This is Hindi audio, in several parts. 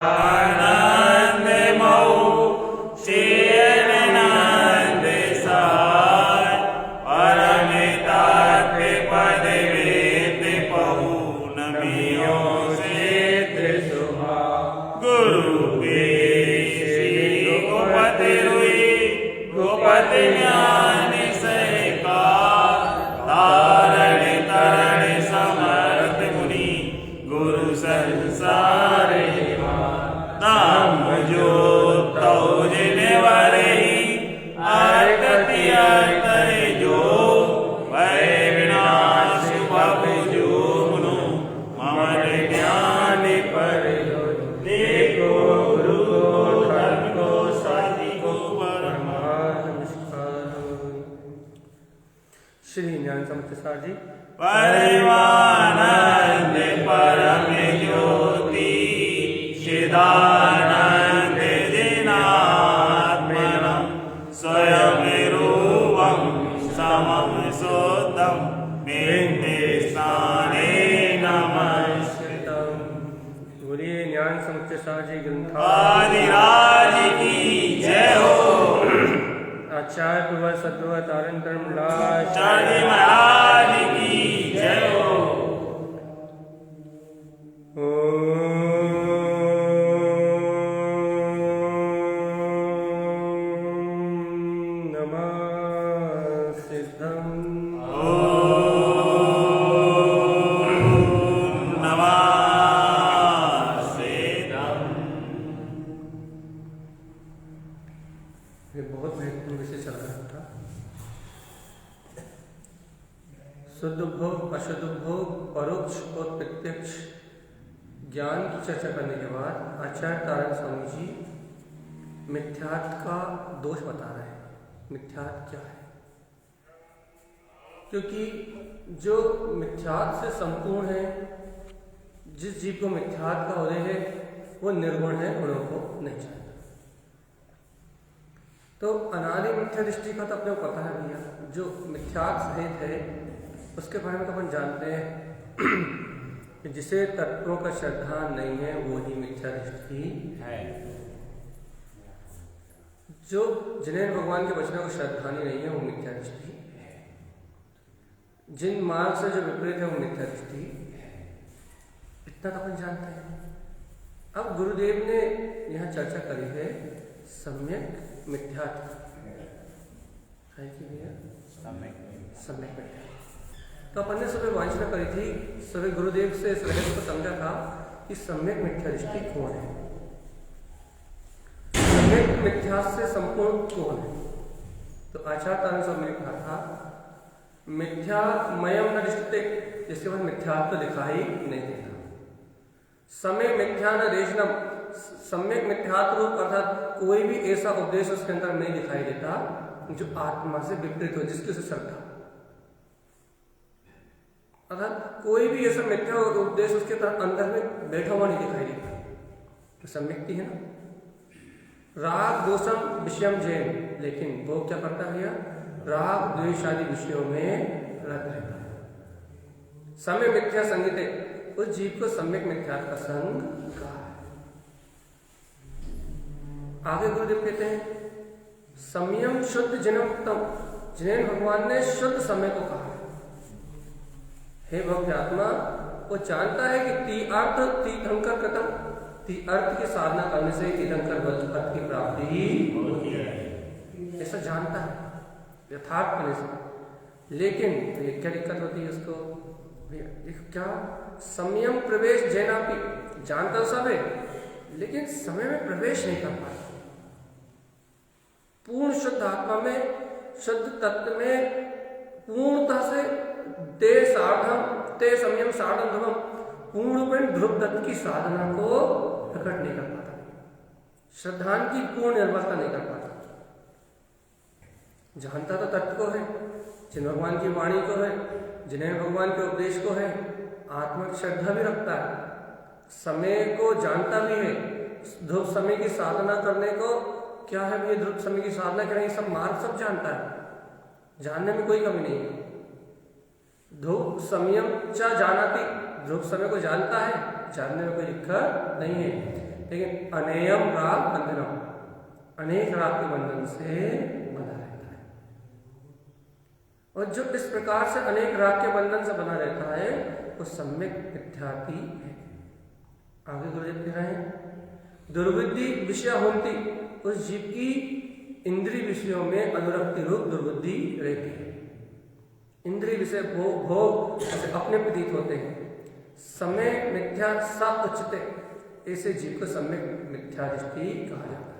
आनंद मऊ नंद सार परमितात पद वेद पहु नमियो से सुहा गुरु गोपति रुई गोपति ज्ञान से का तारण तरण समर्थ मुनि गुरु संसार नाम जो तौ जिनवरहि आरती आरतय जो भय विनाश भव जो मुनु ममत ज्ञान पर देखो गुरु धर्म को साधि को श्री ज्ञान समृद्ध जी परमानंद परम ज्योति चिदानंद जिनात्मनं स्वयं रूपं समं सोदं मेन्दे स्थाने नमस्कृतं। बोलिए ज्ञान समृद्ध जी आदिराज की जय हो। आचार्य प्रवर सद्गुरु तारण धर्मराज आचार्य महाराज की जय हो। बहुत महत्वपूर्ण विषय चल रहा था। शुद्ध भोग, अशुद्ध भोग, परोक्ष और प्रत्यक्ष ज्ञान की चर्चा करने के बाद आचार्य तारण स्वामी जी मिथ्यात्व का दोष बता रहे हैं। मिथ्यात्व क्या है? क्योंकि जो मिथ्यात्व से संपूर्ण है, जिस जीव को मिथ्यात्व का उदय है वो निर्गुण है, गुणों को नहीं जानता। तो अनादि मिथ्या दृष्टि का तो अपने को पता है भैया। जो मिथ्यात्व सहित है उसके बारे में तो अपन जानते हैं कि जिसे तत्वों का श्रद्धा नहीं है वो ही मिथ्या दृष्टि है। जो जिन्हें भगवान के वचनों को श्रद्धा नहीं है वो मिथ्या दृष्टि है। जिन मार्ग से जो विपरीत है वो मिथ्या दृष्टि है। इतना तो अपन जानते हैं। अब गुरुदेव ने यहाँ चर्चा करी है सम्यक मिथ्यात्व है कि भैया सम्यक मिथ्यात्व। तो अपन ने सुबह वांछना करी थी, सुबह गुरुदेव से इस रहस्य को समझा था कि सम्यक मिथ्या दृष्टि कौन है, सम्यक मिथ्या से संपूर्ण कौन है। तो आचार्य तारण स्वामी ने कहा था मिथ्यामयम न दृष्टते, जिसके बाद मिथ्यात्व दिखाई नहीं देता। समय मिथ्या न देशनम, सम्यक मिथ्यात्व रूप अर्थात कोई भी ऐसा उपदेश उसके अंदर नहीं दिखाई देता जो आत्मा से विपरीत हो, जिसकी उसे श्रद्धा। अर्थात कोई भी ऐसा मिथ्या उपदेश उसके अंदर में बैठा हुआ नहीं दिखाई देता। तो सम्यक्ति है ना। राग दोषम विषयम जैन, लेकिन वो क्या करता है भैया? राग द्वेष आदि विषयों में रत रहता है। सम्यक मिथ्या संगीत, उस जीव को सम्यक मिथ्या का संग कहा है। आगे गुरुदेव कहते हैं संयम शुद्ध जिनोक्तम, जिन्हें भगवान ने शुद्ध समय को कहा है। हे भक्त आत्मा, वो जानता है कि तीर्थ तीर्थंकर कृतम, तीर्थ की साधना करने से तीर्थंकर पद की प्राप्ति होती है, ऐसा जानता है यथार्थ होने से। लेकिन क्या दिक्कत होती है उसको? क्या संयम प्रवेश जैनापी, जानता सब है लेकिन समय में प्रवेश नहीं कर पाता। पूर्ण शुद्ध आत्मा में, शुद्ध तत्व में पूर्णता से ते साधम ते संयम साधन ध्रुवम, पूर्णपेण ध्रुव तत्व की साधना को प्रकट नहीं कर पाता, श्रद्धान की पूर्ण निर्भरता नहीं कर पाता। जानता तो तत्व को है, जिन भगवान की वाणी को है, जिन्हें भगवान के उपदेश को है, आत्मा की श्रद्धा भी रखता है, समय को जानता भी है। ध्रुव समय की साधना करने को क्या है भैया? ध्रुव समय की साधना करना, ये सब मार्ग सब जानता है, जानने में कोई कमी नहीं है। ध्रुव संयम च जानाति, ध्रुव समय को जानता है, जानने में कोई दिक्कत नहीं है। लेकिन अनेयम राग बंधनम, अनेक राग के बंधन से बना रहता है। और जो इस प्रकार से अनेक राग के बंधन से बना रहता है वो सम्यक मिथ्यात्व है। आगे गुरुदेव कह रहे हैं दुर्बुद्धि विषय होती, उस जीव की इंद्रिय विषयों में अनुरक्ति रूप दुर्बुद्धि रहती है। इंद्रिय विषय भोग जैसे अपने प्रतीत होते हैं। समय मिथ्या सा उच्चते, ऐसे जीव को सम्यक मिथ्या दृष्टि कहा जाता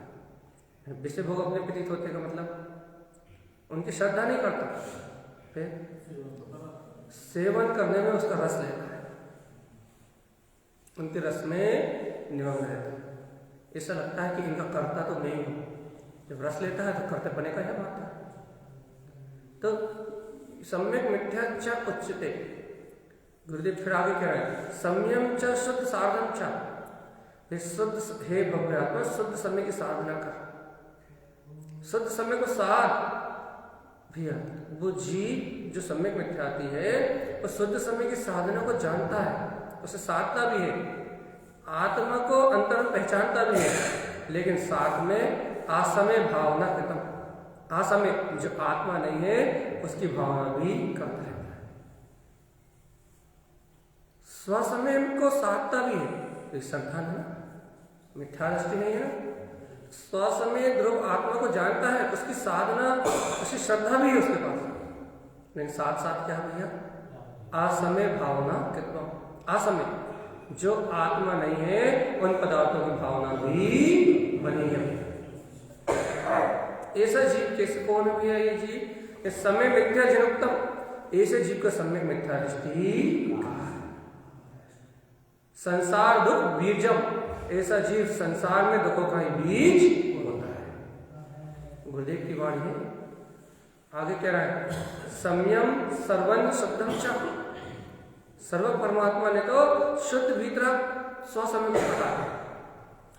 है। विषय भोग अपने प्रतीत होते का मतलब उनकी श्रद्धा नहीं करता, फिर सेवन करने में उसका रस लेता है, उनके रस में निमग्न रहता है। ऐसा लगता है कि इनका कर्ता तो मैं ही हूं। जब रस लेता है तो कर्ता बने का क्या बात है। तो सम्यक मिथ्या च उच्चते, गुरुदेव फिर आगे कह रहे हैं संयम च शुद्ध साधन च, शुद्ध हे भव्यात्मा शुद्ध समय की साधना कर। शुद्ध समय को साध भैया, वो जीव जो सम्यक मिथ्यात्व है वो शुद्ध समय की साधना को जानता है, उसे साधता भी है, आत्मा को अंतर में पहचानता भी है, लेकिन साथ में असमय भावना खत्म, असमय जो आत्मा नहीं है उसकी भावना भी करता रहता है। स्वसमय को साधता भी है, तो श्रद्धा है ना, मिथ्या दृष्टि नहीं है ना। स्वसमय ध्रुव आत्मा को जानता है, उसकी साधना उसकी श्रद्धा भी है उसके पास, लेकिन साथ साथ क्या भैया असमय भावना कितना, असमय जो आत्मा नहीं है उन पदार्थों की भावना भी बनी है। ऐसा जीव कैसे कौन है भैया, ये जीव समय मिथ्या जनुक्तम, ऐसे जीव का सम्यक मिथ्या दृष्टि। संसार दुख बीजम, ऐसा जीव संसार में दुखों का ही बीज होता है। गुरुदेव की वाणी है। आगे कह रहा है संयम सर्वं शुद्धम च, सर्व परमात्मा ने तो शुद्ध भीतर स्वसमय को पता है।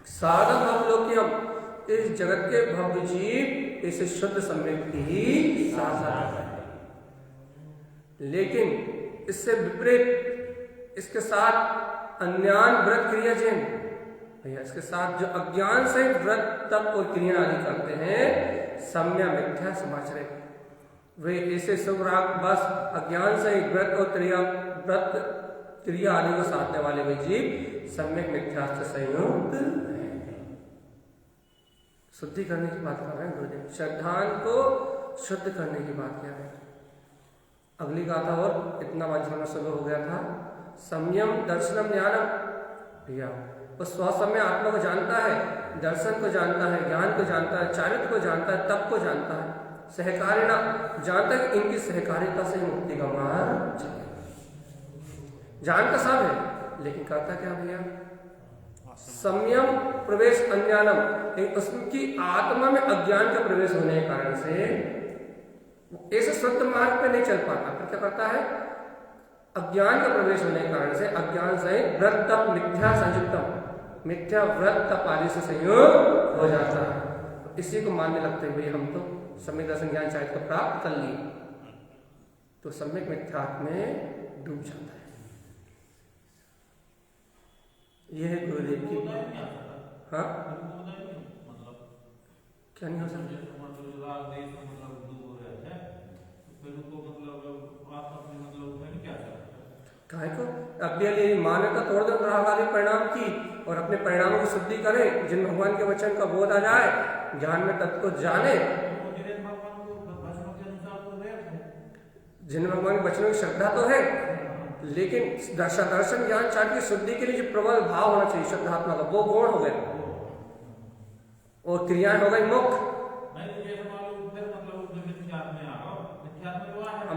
साधन भवलोक्यम, इस जगत के भव्य जीव इसे शुद्ध समय की ही साधना है, लेकिन इससे विपरीत इसके साथ अन्यान व्रत क्रिया जैन भैया, इसके साथ जो अज्ञान से व्रत तप और क्रिया आदि करते हैं सम्या मिथ्या समाचरे, वे ऐसे सब राग बस अज्ञान से व्रत और क्रिया व्रत क्रिया आदि को साधने वाले वे जीव सम्यक मिथ्या से संयुक्त है। शुद्धि करने की बात कर रहे हैं गुरुदेव, श्रद्धान को शुद्ध करने की बात कर रहे हैं। अगली गाथा और इतना वाचन शुरू हो गया था। संयम दर्शनम ज्ञानम भैया, वो स्वसमय आत्मा को जानता है, दर्शन को जानता है, ज्ञान को जानता है, चारित्र को जानता है, तप को जानता है, सहकारिणा जानता है कि इनकी सहकारिता से मुक्ति का मार्ग चलेगा। जानता सब है लेकिन करता क्या भैया, संयम प्रवेश अज्ञानम, उसकी आत्मा में अज्ञान का प्रवेश होने के कारण से ऐसे शुद्ध मार्ग पे नहीं चल पाता। फिर क्या करता है, अज्ञान का प्रवेश होने के कारण से अज्ञान सहित व्रत तप मिथ्या संयुक्तम, मिथ्या व्रत तप आदि से संयोग हो जाता है। इसी को मानने लगते हैं भाई हम तो सम्यक दर्शन ज्ञान चारित्र को प्राप्त कर लिए, तो सम्यक मिथ्यात्व में डूब जाता है। यह है गुरुदेव की। हाँ क्या नहीं हो सकता, काहे को अभी मान्यता तोड़ दो ग्रहवादी परिणाम की और अपने परिणामों की शुद्धि करे, जिन भगवान के वचन का बोध आ जाए, ज्ञान में तत्व को जाने, जिन भगवान के वचनों की श्रद्धा तो है, लेकिन दर्शन ज्ञान चार्ट की शुद्धि के लिए जो प्रबल भाव होना चाहिए शुद्धात्मा का, वो गौण हो गया और क्रियाएं हो गई मुक्त।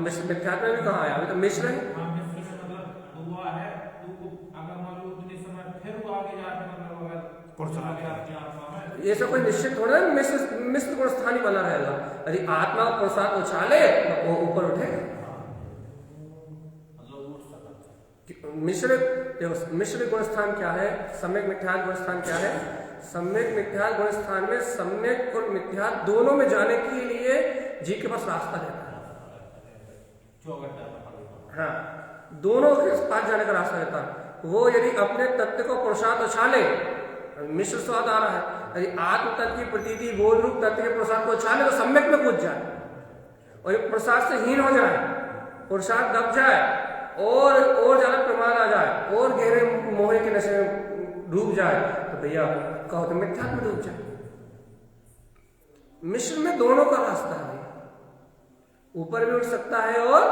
मिथ्यात्मा भी कहाँ आया, अभी तो मिश्र है। ये सब कोई निश्चित थोड़ा ना मिश्र गुण स्थान ही बना रहेगा। यदि आत्मा को प्रसाद उछाले तो वो ऊपर उठेगा। मिश्र गुण स्थान क्या है, सम्यक मिथ्यात्व गुण स्थान क्या है। सम्यक मिथ्यात्व गुण स्थान में सम्यक और मिथ्यात्व दोनों में जाने के लिए जीव के पास रास्ता रहता है। हाँ, दोनों के पास जाने का रास्ता रहता है। वो यदि अपने तत्व को पुरुषार्थ उछाले, मिश्र स्वाद आ रहा है, यदि आत्म तत्व की प्रतीति बोध रूप तत्व के प्रसाद को छाने तो सम्यक में कूद जाए और ये प्रसाद से हीन हो जाए, प्रसाद दब जाए और ज्यादा प्रमाद आ जाए और गहरे मोह के नशे में डूब जाए, तो भैया कहो तो मिथ्यात्व में डूब जाए। मिश्र में दोनों का रास्ता है, ऊपर भी उठ सकता है और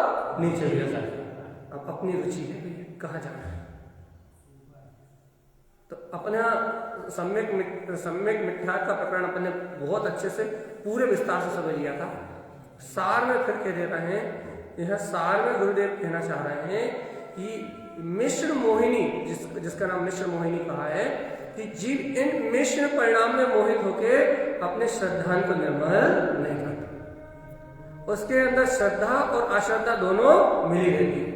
नीचे भी जा सकता है। अब अपनी रुचि है कहाँ जाना है। तो अपना सम्यक मिथ्यात्व का प्रकरण अपन ने बहुत अच्छे से पूरे विस्तार से समझ लिया था। सार में फिर कह दे रहे हैं, यह सार में गुरुदेव कहना चाह रहे हैं कि मिश्र मोहिनी, जिसका नाम मिश्र मोहिनी कहा है, कि जीव इन मिश्र परिणाम में मोहित होकर अपने श्रद्धान को निर्मल नहीं करता। उसके अंदर श्रद्धा और अश्रद्धा दोनों मिली रहती है।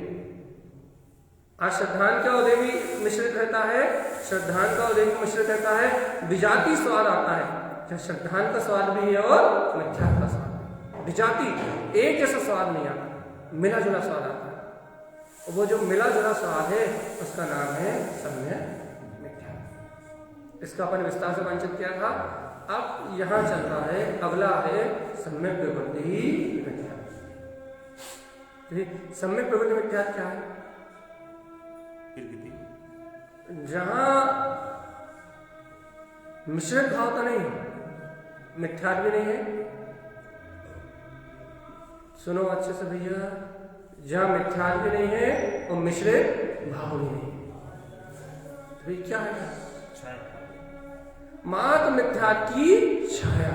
अश्रद्धान का उदय भी मिश्रित रहता है, श्रद्धान का उदय भी मिश्रित रहता है, विजाति स्वाद आता है, जहाँ श्रद्धान का स्वाद भी है और मिथ्यात्व का स्वाद। विजाति एक जैसा स्वाद नहीं आता, मिला जुला स्वाद आता है, और वो जो मिला जुला स्वाद है उसका नाम है सम्यक मिथ्यात्व। इसका अपन विस्तार से वंचित किया था। अब यहां चल रहा है, अगला है सम्यक प्रवृत्ति मिथ्यात्व। सम्यक प्रवृत्ति मिथ्यात्व क्या है? जहां मिश्रित भाव तो नहीं है, मिथ्यात्व भी नहीं है। सुनो अच्छे से भैया, जहां मिथ्यात्व भी नहीं है और मिश्रित भाव भी नहीं है, तो क्या है? मात्र मिथ्यात्व की छाया,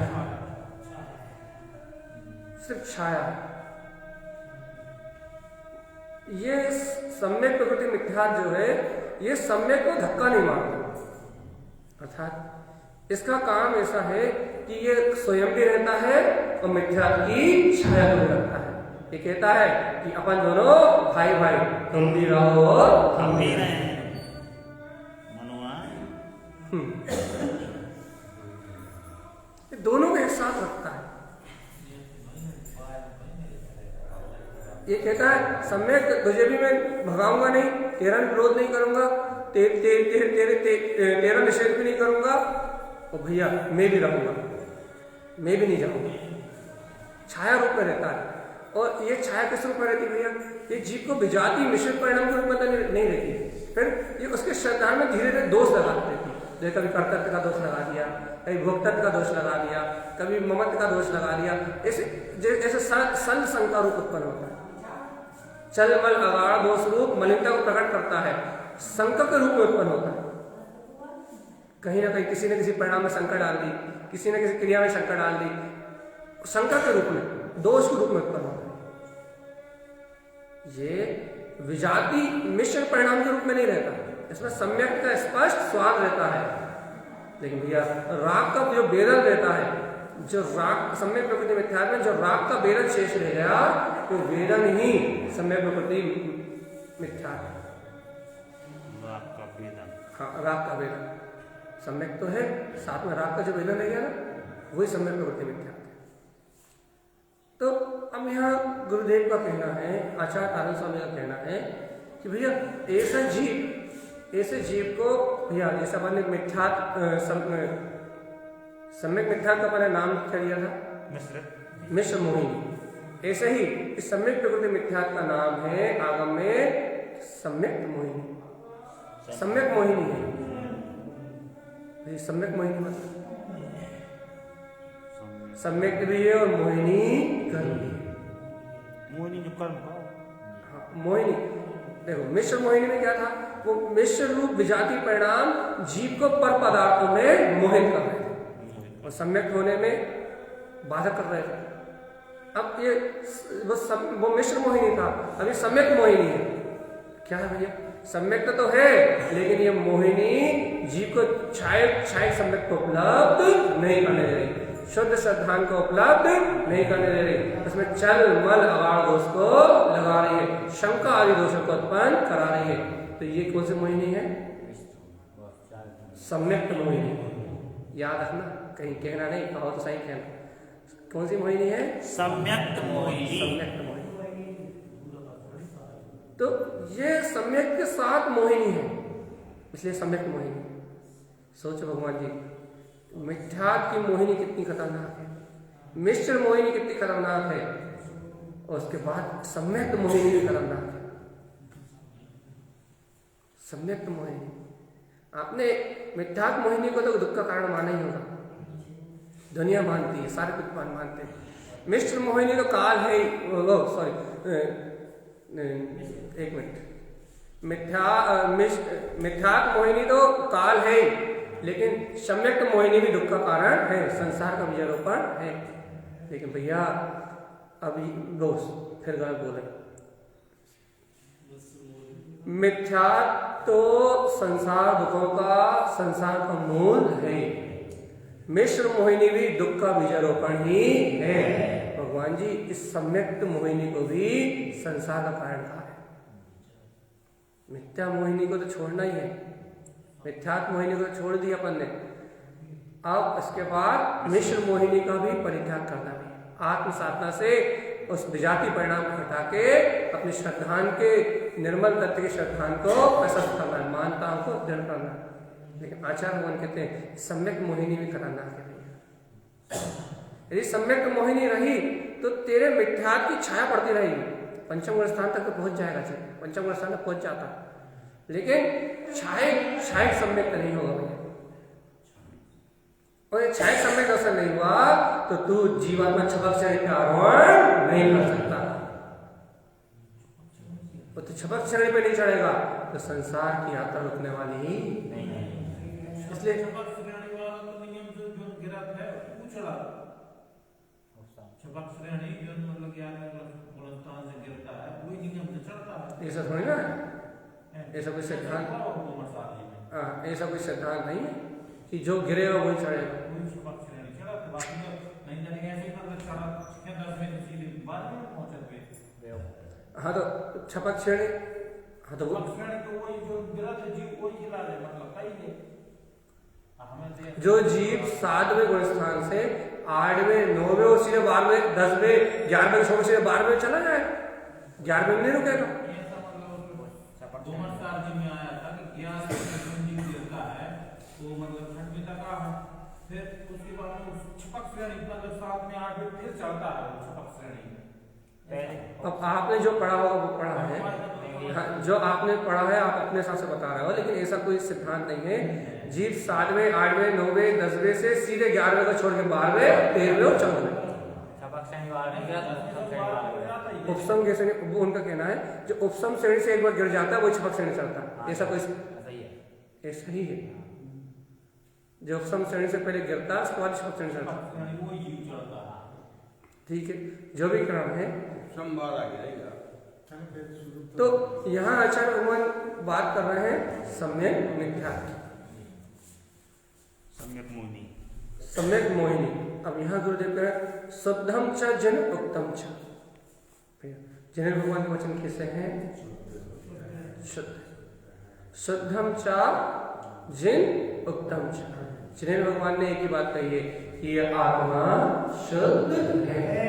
सिर्फ छाया। ये सम्यक प्रकृति मिथ्यात्व जो है, ये सम्यक को धक्का नहीं मारता, अर्थात इसका काम ऐसा है कि ये स्वयं भी रहता है और मिथ्यात्व की छाया भी रखता है। ये कहता है कि अपन दोनों भाई भाई, तुम भी रहो और हम भी रहें। दोनों को एक साथ रखता है। ये कहता है सम्यक तुझे भी मैं भगाऊंगा नहीं, तेरा भी विरोध नहीं करूंगा, तेरा निषेध भी नहीं करूंगा, और भैया मैं भी रहूंगा, मैं भी नहीं जाऊंगा। छाया रूप में रहता है। और ये छाया किस रूप में रहती है भैया? ये जीव को विजाति मिश्रित परिणाम के रूप में तो नहीं रहती। फिर ये उसके श्रद्धा में धीरे धीरे दोष लगा देती है। जैसे कभी कर्तव्य का दोष लगा दिया, कभी भोक्तत्व का दोष लगा दिया, कभी ममत्व का दोष लगा दिया। ऐसे संग का रूप उत्पन्न होता है। चल मल अगाड़ दोष रूप मलिनता को प्रकट करता है, संकट के रूप में उत्पन्न होता है। कहीं ना कहीं किसी न किसी परिणाम में शंका डाल दी, किसी न किसी क्रिया में शंका डाल दी, शंका के रूप में, दोष के रूप में उत्पन्न होता है। ये विजाति मिश्र परिणाम के रूप में नहीं रहता, इसमें सम्यक का स्पष्ट स्वाद रहता है। लेकिन भैया राग का जो बेदल रहता है, जो राग सम्यक प्रकृति मिथ्यात्व में जो राग का बेदल शेष रह गया, तो वेदन ही सम्यक प्रकृति मिथ्यात्व। हाँ, राग का वेदन सम्यक तो है, साथ में राग का जो वेदन रह गया ना, वही सम्यक प्रकृति मिथ्यात्व। तो अब यहाँ गुरुदेव का कहना है, आचार्य आनंद स्वामी का कहना है कि भैया ऐसे जीव को भैया जैसा मैंने सम्यक मिथ्यात्व का मैंने नाम क्या दिया था? मिश्र मोहिनी। ऐसे ही इस सम्यक प्रकृति मिथ्यात्व का नाम है आगम में सम्यक मोहिनी। सम्यक मोहिनी है। सम्यक मोहिनी मतलब सम्यक भी है और मोहिनी कर्म भी है। मोहिनी जो कर्म का, हाँ, मोहिनी देखो, मिश्र मोहिनी में क्या था? वो मिश्र रूप विजाति परिणाम जीव को पर पदार्थों में मोहित कर रहे थे और सम्यक होने में बाधा कर रहे थे। अब ये वो मिश्र मोहिनी था, अभी सम्यक मोहिनी है। क्या है भैया? सम्यक तो है, लेकिन ये मोहिनी जीव को छाया सम्यक को उपलब्ध नहीं करने दे रही, शुद्ध श्रद्धान को उपलब्ध नहीं करने दे रही। उसमें चल मल अवाड़ दोष को लगा रही है, शंका आदि दोषों को उत्पन्न करा रही है। तो ये कौन सी मोहिनी है? सम्यक मोहिनी। याद रखना, कहीं कहना नहीं, कहो तो सही कहना। कौन सी मोहिनी है? सम्यक मोहिनी। सम्यक मोहिनी। तो ये सम्यक के साथ मोहिनी है, इसलिए सम्यक मोहिनी। सोचो भगवान जी, मिथ्यात्व की मोहिनी कितनी खतरनाक है, मिश्र मोहिनी कितनी खतरनाक है, और उसके बाद सम्यक मोहिनी भी खतरनाक है। सम्यक मोहिनी, आपने मिथ्यात्व मोहिनी को तो दुख का कारण माना ही होगा, दुनिया मानती है, सारे विद्वान मानते हैं। मिश्र मोहिनी तो काल है, सॉरी एक मिनट, मिथ्यात्व मोहिनी तो काल है, लेकिन सम्यक मोहिनी भी दुख का कारण है, संसार का बीजारोपण है। लेकिन भैया अभी फिर गलत बोले, मिथ्यात्व तो संसार दुखों का, संसार का मूल है, मिश्र मोहिनी भी दुख का बीजारोपण ही है। भगवान जी इस सम्यक्त मोहिनी को भी संसार का कारण कहा है। मिथ्या मोहिनी को तो छोड़ना ही है, मिथ्यात्व मोहिनी को छोड़ दिया अपन ने, अब इसके बाद मिश्र मोहिनी का भी परित्याग करना है। आत्म साधना से उस विजाति परिणाम को हटा के अपने श्रद्धान के निर्मल तत्व के श्रद्धान को प्रशस्त करना है, मानताओं को दृढ़ करना है। लेकिन आचार्य भगवान कहते हैं सम्यक मोहिनी भी खतरनाक है। यदि सम्यक मोहिनी रही तो तेरे मिथ्यात्व की छाया पड़ती रहेगी, पंचम गुण स्थान तक तो पहुंच जाएगा, पंचम गुण स्थान तक पहुंच जाता, लेकिन छाया सम्यक नहीं होगा भैया। और ये छाया सम्यक अवसर नहीं हुआ तो तू जीवात्मा छपक श्रेणी का आरोहण नहीं कर सकता, और तू छपक श्रेणी पे नहीं चढ़ेगा तो संसार की यात्रा रुकने वाली ही नहीं है। इसलिए छपक श्रेणी वाला तो नियम जो गिरत है वो चला, छपक श्रेणी जो मतलब ज्ञान गुणस्थान से गिरता है वही नियम से चढ़ता है। ऐसा थोड़ी ना है, ऐसा कोई सिद्धांत, ऐसा कोई सिद्धांत नहीं है कि जो गिरेगा वही चढ़ेगा। हाँ तो छपक श्रेणी, हाँ तो वो जो जीव 7वें गुण स्थान से 8वें 9वें और सीधे 12वें 10वें 11वें 16वें सीधे 12वें चला जाए, 11वें में नहीं रुकेगा। फिर उसके बाद छपक श्रेणी मतलब 7 में 8 में फिर चलता है वो छपक श्रेणी। अब आपने जो पढ़ा होगा वो पढ़ा है, हाँ, जो आपने पढ़ा है आप अपने हिसाब से बता रहे हो, लेकिन ऐसा कोई सिद्धांत नहीं है। जीव 7वें 8वें 9वें 10वें से सीधे 11वें को छोड़ के 12वें 13वें और 14वें उपसम के श्रेणी, वो उनका कहना है जो उपसम श्रेणी से एक बार गिर जाता है वो छपक श्रेणी चलता है। ऐसा कोई ऐसा ही है, जो उपसम श्रेणी से पहले गिरता है उसके बाद छपक श्रेणी चलता है। ठीक है, जो भी क्रम है तो यहाँ आचार्य भगवान बात कर रहे हैं सम्यक मिथ्या, सम्यक मोहिनी, सम्यक मोहिनी। अब यहाँ गुरुदेव कह रहे शुद्धम च जन उक्तम च, जिन्हें भगवान के वचन कैसे हैं शुद्ध, शुद्धम च जिन उक्तम च, जिन्हें भगवान ने एक ही बात कही है कि ये आत्मा शुद्ध है,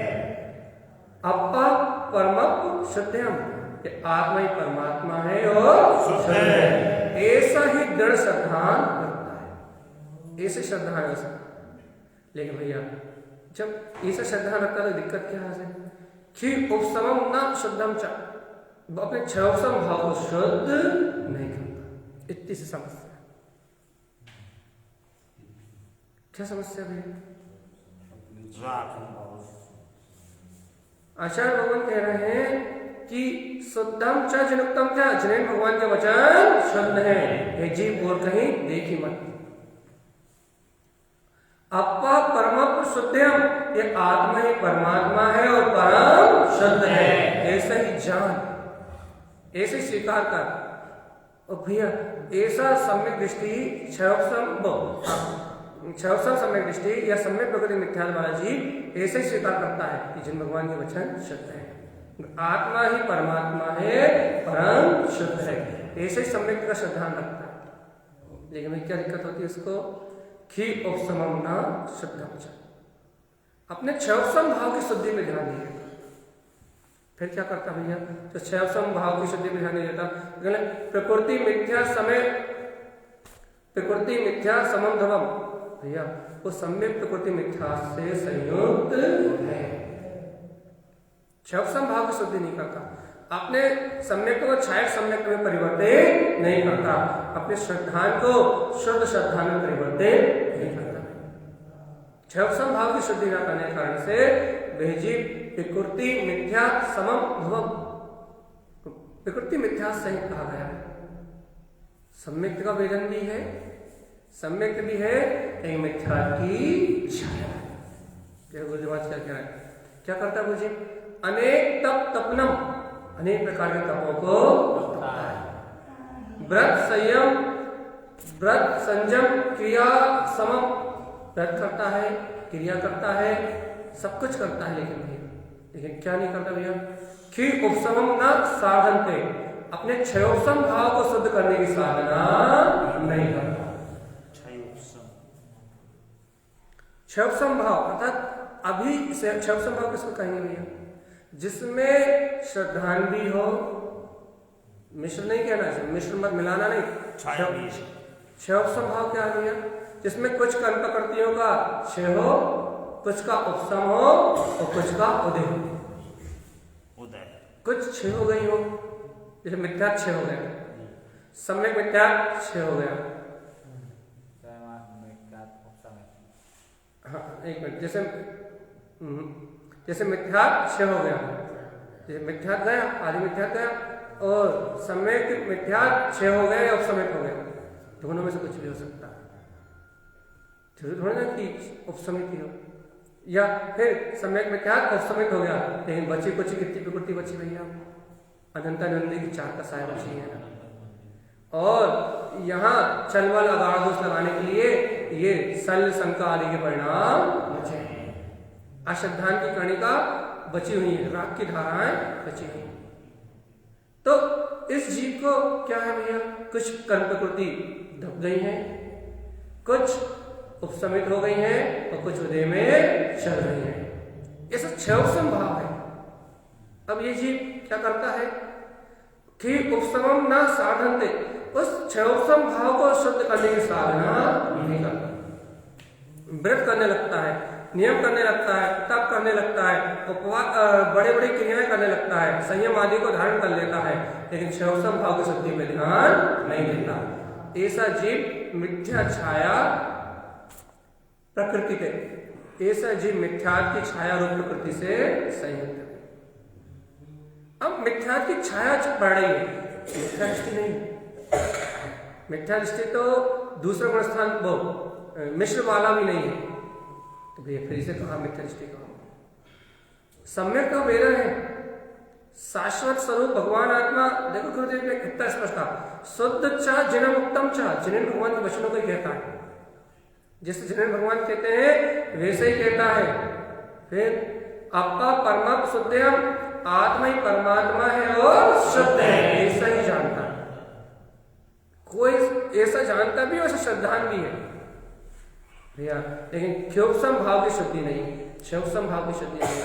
अपा परमप शुद्धम, कि आत्मा ही परमात्मा है और शुद्ध है। ऐसा ही दृढ़ श्रद्धान रखता है, ऐसे श्रद्धा है उसका। लेकिन भैया जब ऐसा श्रद्धा रखता है तो दिक्कत क्या है कि उपसमम न शुद्धम च, अपने क्षयोपसम भाव को शुद्ध नहीं करता। इतनी सी समस्या, क्या समस्या भैया? आचार्य भगवान कह रहे हैं कि शुद्धम च जिनुक्तम च, जिन्हें भगवान के वचन शुद्ध है, ये जीव और कहीं देखी मत। अपा परम शुद्धम, ये आत्मा ही परमात्मा है और परम शुद्ध है, ऐसा ही जान, ऐसे स्वीकार कर। और भैया ऐसा सम्यक दृष्टि क्षयोपसम सम्यक दृष्टि या सम्यक प्रकृति मिथ्यात्व वाला जीव ऐसे ही स्वीकार करता है कि जिन भगवान के वचन शुद्ध है, आत्मा ही परमात्मा है, परम शुद्ध है, ऐसे ही सम्यक का श्रद्धान रखता है। लेकिन क्या दिक्कत होती है उसको कि उपसमम न शुद्धम च, अपने क्षयोपसम भाव की शुद्धि में ध्यान नहीं देता। फिर क्या करता भैया? तो क्षयोपसम भाव की शुद्धि में ध्यान नहीं देता, प्रकृति मिथ्या समय प्रकृति मिथ्या समम ध्रुवम, भैया वो सम्यक प्रकृति मिथ्या से संयुक्त है, क्षय भाव की शुद्धि नहीं करता, अपने सम्यक को छाया सम्यक में परिवर्तित नहीं करता, अपने श्रद्धान को शुद्ध श्रद्धा में परिवर्तित नहीं करता। क्षय भाव की शुद्धि न करने के कारण से वह जीव प्रकृति मिथ्या समम ध्रुवम, प्रकृति मिथ्या सहित कहा गया है। सम्यक का वेदन भी है, सम्यक भी है, एक मिथ्या की छाया है। गुरुदेवाच क्या करता है वो जीव? अनेक तप तपनम, अनेक प्रकार के तपों को तपता है। व्रत संयम, व्रत संयम क्रिया समम, व्रत करता है, क्रिया करता है, सब कुछ करता है, लेकिन क्या नहीं करता भैया? क्षय उपशमम न साधनते, अपने क्षयोपशम भाव को शुद्ध करने की साधना नहीं करता। क्षयोपशम भाव अर्थात अभी क्षयोपशम भाव किसको कहेंगे भैया? जिसमें श्रद्धांजलि हो, मिश्र नहीं कहना है, मिश्र मत मिलाना नहीं, क्षयोपशम भाव क्या है भैया? जिसमें कुछ कर्म प्रकृतियों का क्षय हो, कुछ का उपशम हो और कुछ का उदय हो। कुछ क्षय हो गई हो, जैसे मिथ्या क्षय हो गया, सम्यक मिथ्या क्षय हो गया। हाँ एक मिनट, जैसे मिथ्या क्षय हो गया, जैसे मिथ्या गया, आदि मिथ्या गया, और सम्यक मिथ्या क्षय हो गया या उपसमित हो गया, दोनों में से कुछ भी हो सकता है। जरूरी थोड़ा ना कि उपसमित ही हो, या फिर सम्यक मिथ्या उपसमित हो गया, लेकिन बची कुछ कितनी प्रकृति बची भैया? अनंतानंदी की 4 कसाएं बची है। और यहाँ चलवल अगाड़ दोष लगाने के लिए ये सल शंका आदि के परिणाम बचे हैं। अश्रद्धान की कणिका बची हुई है, राग की धाराएं बची हुई। तो इस जीव को क्या है भैया? कुछ कर्म प्रकृति दब गई है, कुछ उपसमित हो गई हैं और कुछ उदय में चल रही हैं। ये सब क्षयोपशम भाव है। अब ये जीव क्या करता है कि उपशमम न साधनते, उस क्षयोपशम भाव को शुद्ध करने की साधना नहीं करता। व्रत करने लगता है, नियम करने लगता है, तप करने लगता है, उपवास, बड़े बड़े क्रियाएं करने लगता है, संयम आदि को धारण कर लेता है, लेकिन क्षयोपशम भाव की शुद्धि में ध्यान नहीं देता। ऐसा जीव मिथ्या छाया प्रकृति के, ऐसा जीव मिथ्यात्व की छाया रूप प्रकृति से संयुक्त है। अब मिथ्यात्व की छाया बढ़ रही है, मिथ्या दृष्टि नहीं। मिथ्या दृष्टि तो दूसरा गुण स्थान वो मिश्र वाला भी नहीं है, तो भैया फिर इसे कहा मिथ्या दृष्टि कहा। सम्यक तो वेदन है, शाश्वत स्वरूप भगवान आत्मा। देखो गुरुदेव ने कितना स्पष्ट था, शुद्ध चा जिनम उत्तम चा, जिन्हें भगवान के वचनों को ही कहता है, जिसे जिन्हें भगवान कहते हैं वैसे ही कहता है। फिर अपा परम शुद्धम, आत्मा ही परमात्मा है और शुद्ध है, ऐसा ही जानता है। कोई ऐसा जानता भी, वैसा श्रद्धान भी है भैया, लेकिन क्षयोपशम भाव की शुद्धि नहीं, क्षयोपशम भाव की शुद्धि नहीं।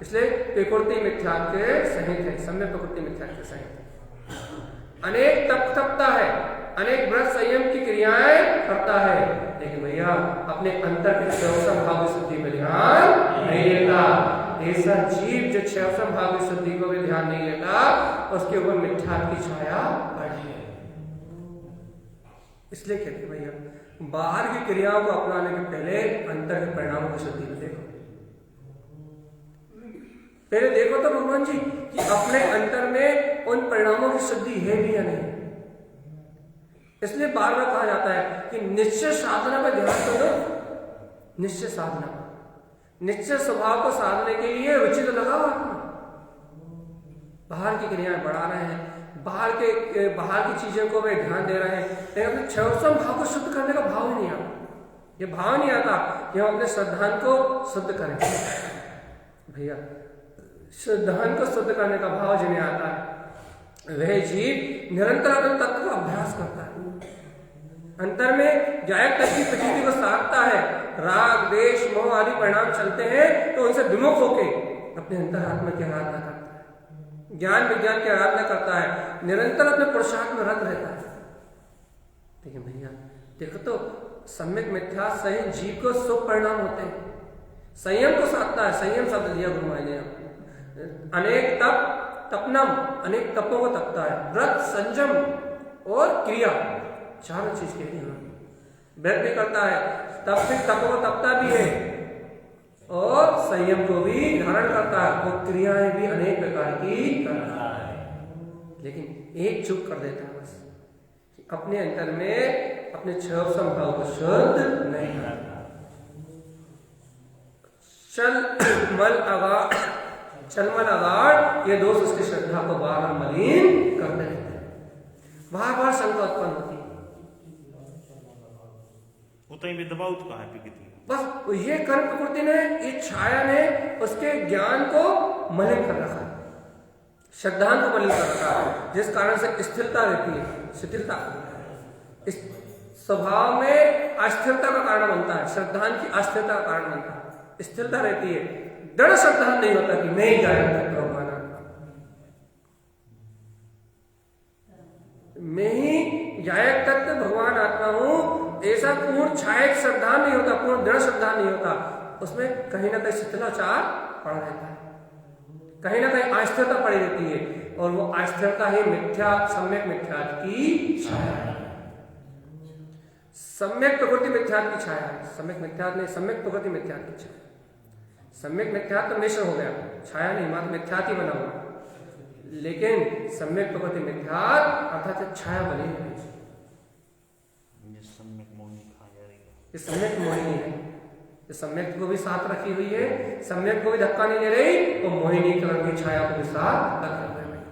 इसलिए प्रकृति मिथ्या के सहित है, सम्यक प्रकृति मिथ्या के सहित है। अनेक तप तपता है, अनेक व्रत संयम की क्रियाएं करता है, लेकिन भैया अपने अंतर के क्षयोपशम भाव की शुद्धि में ध्यान नहीं देता। ऐसा जीव जो क्षयोपशम भाव की शुद्धि को भी ध्यान नहीं देता, उसके ऊपर मिथ्या की छाया बढ़ी है। इसलिए कहते भैया बाहर की क्रियाओं को अपनाने के पहले अंतर के परिणामों की शुद्धि में देखो। पहले देखो तो भगवान जी कि अपने अंतर में उन परिणामों की शुद्धि है भी या नहीं। इसलिए बार बार कहा जाता है कि निश्चय साधना पर ध्यान तो दो, निश्चय साधना, निश्चय स्वभाव को साधने के लिए रुचि तो लगाओ। बाहर की क्रियाएं बढ़ा रहे हैं, बाहर की चीजों को वे ध्यान दे रहे हैं, लेकिन अपने क्षयोपशम भाव को शुद्ध करने का भाव ही नहीं आता। ये भाव नहीं आता कि हम अपने श्रद्धान को शुद्ध करें। भैया श्रद्धान को शुद्ध करने का भाव जिन्हें आता है, वह जीव निरंतर अपने तत्व का अभ्यास करता है, अंतर में जायक तत्व की प्रकृति को साधता है। राग द्वेष मोह आदि परिणाम चलते हैं तो उनसे विमुख होके अपने अंतरात्मा की आराधना करता है, ज्ञान विज्ञान की आराधना करता है, निरंतर अपने पुरुषार्थ में रत रहता है। लेकिन भैया देखो तो सम्यक मिथ्या सही जीव को शुभ परिणाम होते हैं, संयम को साधता है। संयम शब्द दिया गुरु महाराज ने। अनेक तपनम, अनेक तपों को तपता है। व्रत, संयम और क्रिया, चारों चीज के लिए व्रत भी करता है, तप से तपों को तपता भी है और संयम को भी धारण करता है और क्रियाएं भी अनेक प्रकार की करता है। लेकिन एक चूक कर देता है बस, कि अपने अंतर में अपने छह संभाव को शुद्ध नहीं करता। चलमल अगाड़ ये दोष उसकी श्रद्धा को बार बार मलिन करते रहते हैं, बार बार शंका उत्पन्न होती है। दबाव कहाँ है प्रकृति, बस ये कर्म प्रकृति ने, ये छाया ने उसके ज्ञान को मलिन कर रखा है, श्रद्धांत को मलिन कर रखा है, जिस कारण से स्थिरता रहती है, शिथिलता इस स्वभाव में अस्थिरता का कारण बनता है, श्रद्धांत की अस्थिरता का कारण बनता है। स्थिरता रहती है, दृढ़ श्रद्धा नहीं होता कि मैं ही गायब तत्व भगवान आत्मा, मैं ही गायक तत्व भगवान आत्मा हूं, ऐसा पूर्ण छायक श्रद्धा नहीं होता, पूर्ण दृढ़ श्रद्धा नहीं होता। उसमें कहीं ना कहीं शिथिलाचार पड़ा रहता है, कहीं ना कहीं अस्थिरता पड़ी रहती है, और वो अस्थिरता ही मिथ्या, सम्यक मिथ्यात्व की छाया है। सम्यक प्रकृति मिथ्यात्व की छाया है, सम्यक मिथ्यात्व नहीं, सम्यक प्रकृति मिथ्यात्व की छाया। सम्यक मिथ्यात्व मिश्र हो गया, छाया नहीं, मात्र मिथ्यात्व ही बना हुआ, लेकिन सम्यक प्रकृति मिथ्यात्व अर्थात छाया बनी हुई है। ये सम्यक मोहिनी है, ये सम्यक को भी साथ रखी हुई है, सम्यक को भी धक्का नहीं दे रही और मोहिनी कलर की छाया को भी साथ रखे हुए हैं।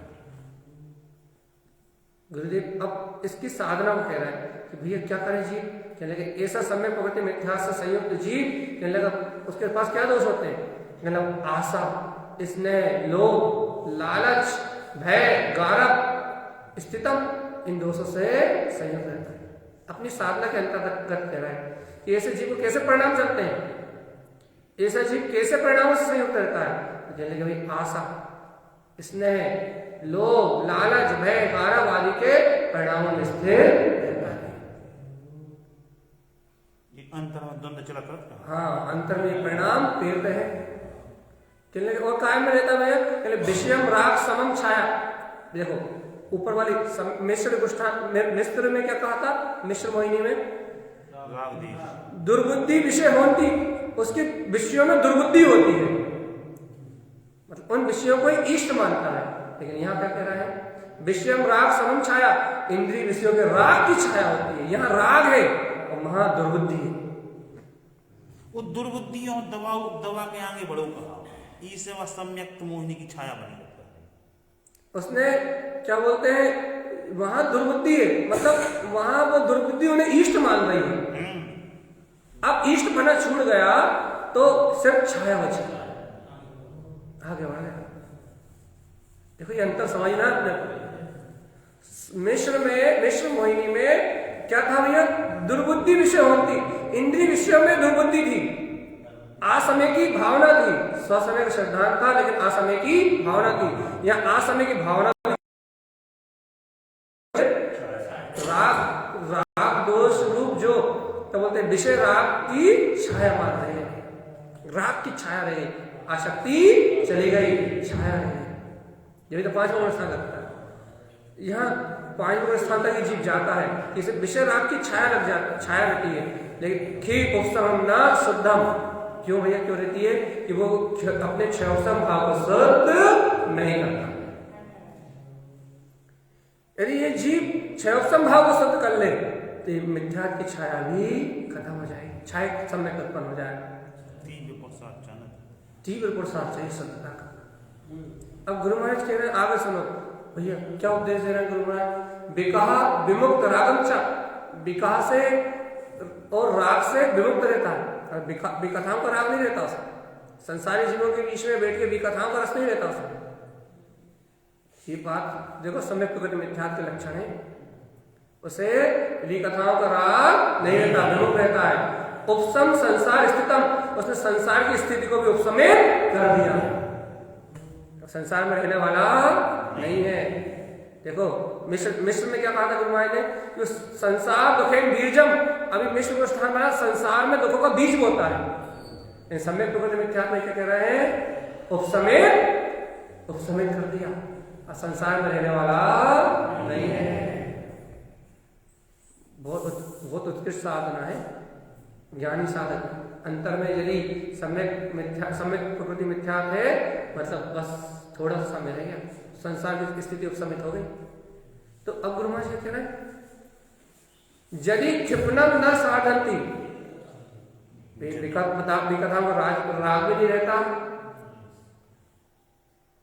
गुरुदेव अब इसकी साधना को कह रहा है कि भैया क्या करें जीव, कहने लगे ऐसा सम्यक प्रकृति मिथ्या से संयुक्त जीव, कहने लगा उसके पास क्या दोष होते हैं, कहने लगा आशा, स्नेह, लोभ, लालच, भय, गारव, स्थितम, इन दोषों से संयुक्त रहता है। अपनी साधना के अंतर्गत कह रहा है कि ऐसे जीव को कैसे परिणाम चलते हैं, ऐसा जीव कैसे परिणामों से संयुक्त रहता है, कहने लगे भाई आशा, स्नेह, लोभ, लालच, भय, गारव आदि के परिणामों में स्थिर रहता है। अंतर में द्वंद्व चला करता है। हाँ, अंतर में परिणाम पेरते हैं, कहने और कायम में रहता है भैया। विषयम राग समम छाया, देखो ऊपर वाली मिश्र में क्या कहा था, मिश्र मोहिनी में दुर्बुद्धि विषय होती, उसके विषयों में दुर्बुद्धि होती है, मतलब उन विषयों को ही इष्ट मानता है। लेकिन यहाँ क्या कह रहा है, विषयम राग समम छाया, इंद्रिय विषयों के राग की छाया होती है, यहाँ राग है और वहां दुर्बुद्धि है। वो दुर्बुद्धि और दवा के आगे बढ़ोगा, इससे वह सम्यक मोहिनी की छाया बनी रहता है। उसने क्या बोलते हैं, वहां दुर्बुद्धि है, मतलब वहां वो दुर्बुद्धि उन्हें इष्ट मान रही है। अब इष्ट बना छूट गया तो सिर्फ छाया बची, आगे बढ़ गया। देखो ये अंतर समझना अपने को। मिश्र मोहिनी में क्या था भैया, दुर्बुद्धि विषय होती, इंद्रिय विषयों में दुर्बुद्धि थी, असमय की भावना थी, स्वसमय का सिद्धांत था लेकिन असमय की भावना थी। या असमय की भावना राग दोष रूप जो तो बोलते हैं विषय राग की छाया मान रहे हैं, राग की छाया रही, आसक्ति चली गई, छाया रही। यही तो 5वां स्थान लगता है। यहाँ 5वें स्थान तक जीव जाता है, इसे विषय राग की छाया लग जाती, छाया रहती है, लेकिन खी उपसम न शुद्धम, क्यों भैया क्यों रहती है कि वो अपने क्षयसम भाव को शुद्ध नहीं करता। यदि ये जीव क्षयसम भाव को शुद्ध कर ले तो मिथ्या की छाया भी खत्म हो जाएगी, छाया सम्यक उत्पन्न हो जाएगा। तीव्र प्रसाद चाहिए शुद्धता का। अब गुरु महाराज कह रहे हैं आगे सुनो भैया, क्या उपदेश दे रहे हैं गुरु महाराज, विकाह विमुक्त रागम चा, विकाह से और राग से विमुक्त रहता है, विकथाओं का राग नहीं रहता उसमें, संसारी जीवों के बीच में बैठ के विकथाओं का रस नहीं रहता उसमें। ये बात देखो सम्यक प्रकृति मिथ्यात्व के लक्षण है, उसे विकथाओं का राग नहीं रहता, विमुक्त रहता है। उपसम संसार स्थितम, उसने संसार की स्थिति को भी उपसमित कर दिया, तो संसार में रहने वाला नहीं है। देखो मिश्र में क्या कहा था गुरु महाराज ने, कि संसार दुखेन बीजम, अभी मिश्र को स्थान बना, संसार में दुखों का बीज बोता है। सम्यक प्रकृति मिथ्यात्व में क्या कह रहे हैं? उपसमित कर दिया, और संसार में रहने वाला नहीं है। बहुत उत्कृष्ट साधना है, ज्ञानी साधन। अंतर में यदि सम्यक प्रकृति मिथ्यात्व है, मतलब बस थोड़ा सा समय रह गया, संसार की स्थिति उपसमित हो गई। तो अब गुरु महाराज क्या कह रहे हैं? यदि क्षिपणम न साधनती, विकथा को राग भी नहीं रहता,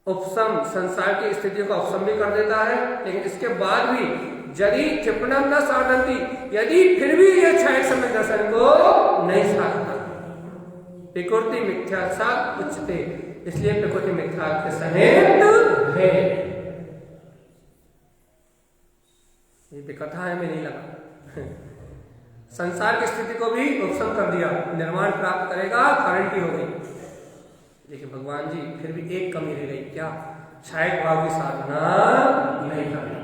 उपसम संसार की स्थितियों का उपसम भी कर देता है, लेकिन इसके बाद भी यदि क्षिपणम न साधनती, यदि फिर भी ये छाया सम्यक दर्शन को नहीं साधता, प्रकृति मिथ्या सा उच्चते, इसलिए प्रकृति मिथ्या के सहित है। ये कथा है, में नहीं लगा। संसार की स्थिति को भी उपसम कर दिया, निर्माण प्राप्त करेगा, गारंटी हो गई। लेकिन भगवान जी फिर भी एक कमी रह गई, क्या? छायक भाव की साधना नहीं करता,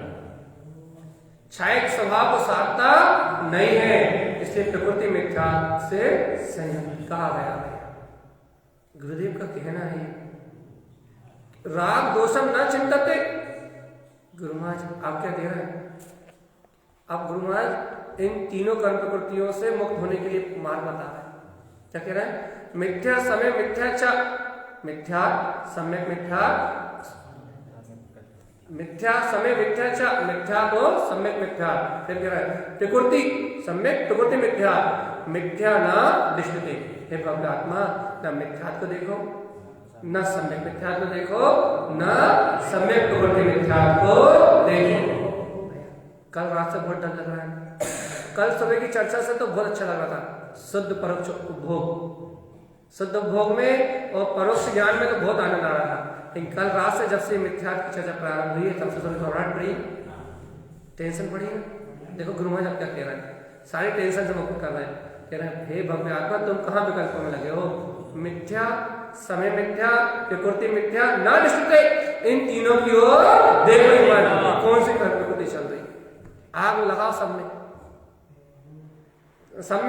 छायक स्वभाव को साधता नहीं है, इसलिए प्रकृति मिथ्या से संयम कहा गया है। गुरुदेव का कहना है राग दोषम न चिंतते। गुरु महाराज आप क्या दे रहे हैं? अब गुरु महाराज इन तीनों कर्म प्रकृतियों से मुक्त होने के लिए मार्ग बता रहे हैं। क्या कह रहे हैं? मिथ्या समय मिथ्या च, मिथ्या सम्यक मिथ्या, मिथ्या समय मिथ्या च, मिथ्या तो सम्यक मिथ्या। फिर कह रहा है प्रकृति सम्यक प्रकृति मिथ्या, मिथ्या न दृष्टि। हे भक्त आत्मा, न मिथ्या को देखो, न सम्यक मिथ्या को देखो, न सम्यक प्रकृति मिथ्या को देखो। कल रात से बहुत डर लग रहा है, कल सुबह की चर्चा से तो बहुत अच्छा लग रहा था। शुद्ध परोक्ष उपभोग, शुद्ध उपभोग में और परोक्ष ज्ञान में तो बहुत आनंद आ रहा था। लेकिन कल रात से जब से मिथ्या की चर्चा प्रारंभ हुई है, तब से थोड़ी घबराहट पड़ी, टेंशन पड़ी है। देखो गुरु महाराज क्या कह रहे हैं, सारी टेंशन से मुक्त कर रहे हैं। कह रहे हैं हे भव्य आत्मा, तुम कहाँ विकल्पों में लगे हो? मिथ्या समय मिथ्या, प्रकृति मिथ्या, न दृष्टि, इन तीनों की ओर देखो ही मत। कौन सी प्रकृति चल रही? आग लगाओ सब में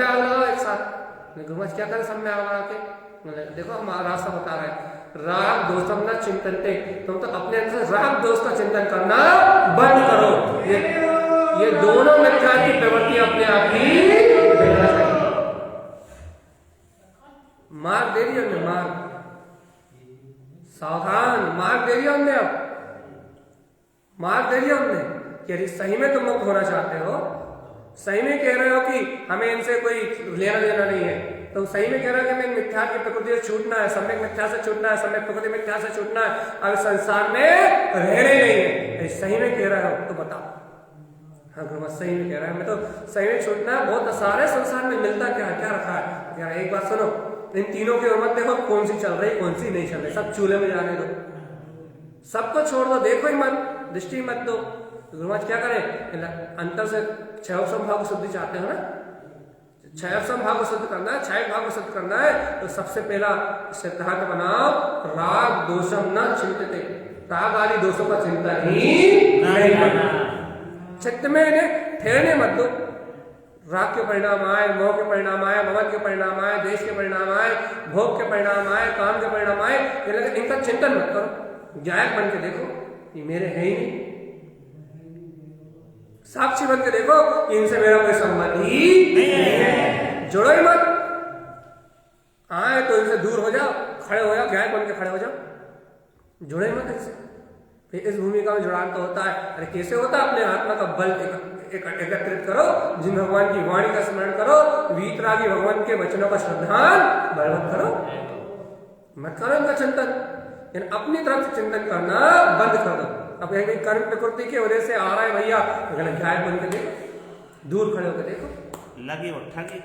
आग लगाओ एक साथ। गुरु महाराज क्या करे सब में आग लगा के? देखो हम रास्ता बता रहे हैं, राग दोषम न चिंतनते। तुम तो अपने अंदर से राग दोष का चिंतन करना बंद करो। ये दोनों मिथ्या की प्रवृत्ति अपने आप ही देखना चाहिए। मार दे रही हमने, मार, सावधान, मार दे रही हमने, अब मार दे रही हमने। यदि सही में तुम मुक्त होना चाहते हो, सही में कह रहे हो कि हमें इनसे कोई लेना देना नहीं है, तो सही में कह रहे हो कि हमें मिथ्या की प्रकृति से छूटना है, सम्यक मिथ्या से छूटना है, सम्यक प्रकृति मिथ्या से छूटना है, अब संसार में रहने नहीं है, सही में कह रहे हो तो बताओ। हाँ गुरु महाराज सही में कह रहा है, मैं तो सही में छूटना है। बहुत सारे संसार में मिलता क्या है, क्या रखा है? कह रहा है एक बात सुनो, इन तीनों की उम्र देखो कौन सी चल रही कौन सी नहीं चल रही, सब चूल्हे में जाने दो, सबको छोड़ दो, देखो ही मत, दृष्टि मत दो। गुरु महाराज क्या करें? अंतर से क्षय भाव को शुद्धि चाहते हो ना, क्षय भाव को शुद्ध करना है, क्षय भाव को शुद्ध करना है, तो सबसे पहला सिद्धांत बनाओ, राग दोषम न चिंतते। राग आदि दोषों का चिंतन ही नहीं करना, चित्त में इन्हें ठहरने मत दो। राग के परिणाम आए, मोह के परिणाम आए, ममत्व के परिणाम आए, देश के परिणाम आए, भोग के परिणाम आए, काम के परिणाम आए, इनका चिंतन मत करो। गायक बन के देखो ये मेरे है ही नहीं, साक्षी बन के देखो इनसे मेरा कोई संबंध ही नहीं है, जुड़ो ही मत। आए तो इनसे दूर हो जाओ, खड़े हो जाओ, गायक बन के खड़े हो जाओ, जुड़े मत इनसे। फिर इस भूमिका में जुड़ान तो होता है। अरे कैसे होता है? अपने आत्मा का बल एकत्रित करो, जिन भगवान की वाणी का स्मरण करो, वीतरागी भगवान के वचनों का श्रद्धान बलवत करो, मत करो इनका चिंतन। अपनी तरफ से चिंतन करना बंद कर दो। अब कहीं कर्म प्रकृति की वजह से आ रहा है भैया, गायब बन के देखो, दूर खड़े होकर देखो, लगे और ठगे,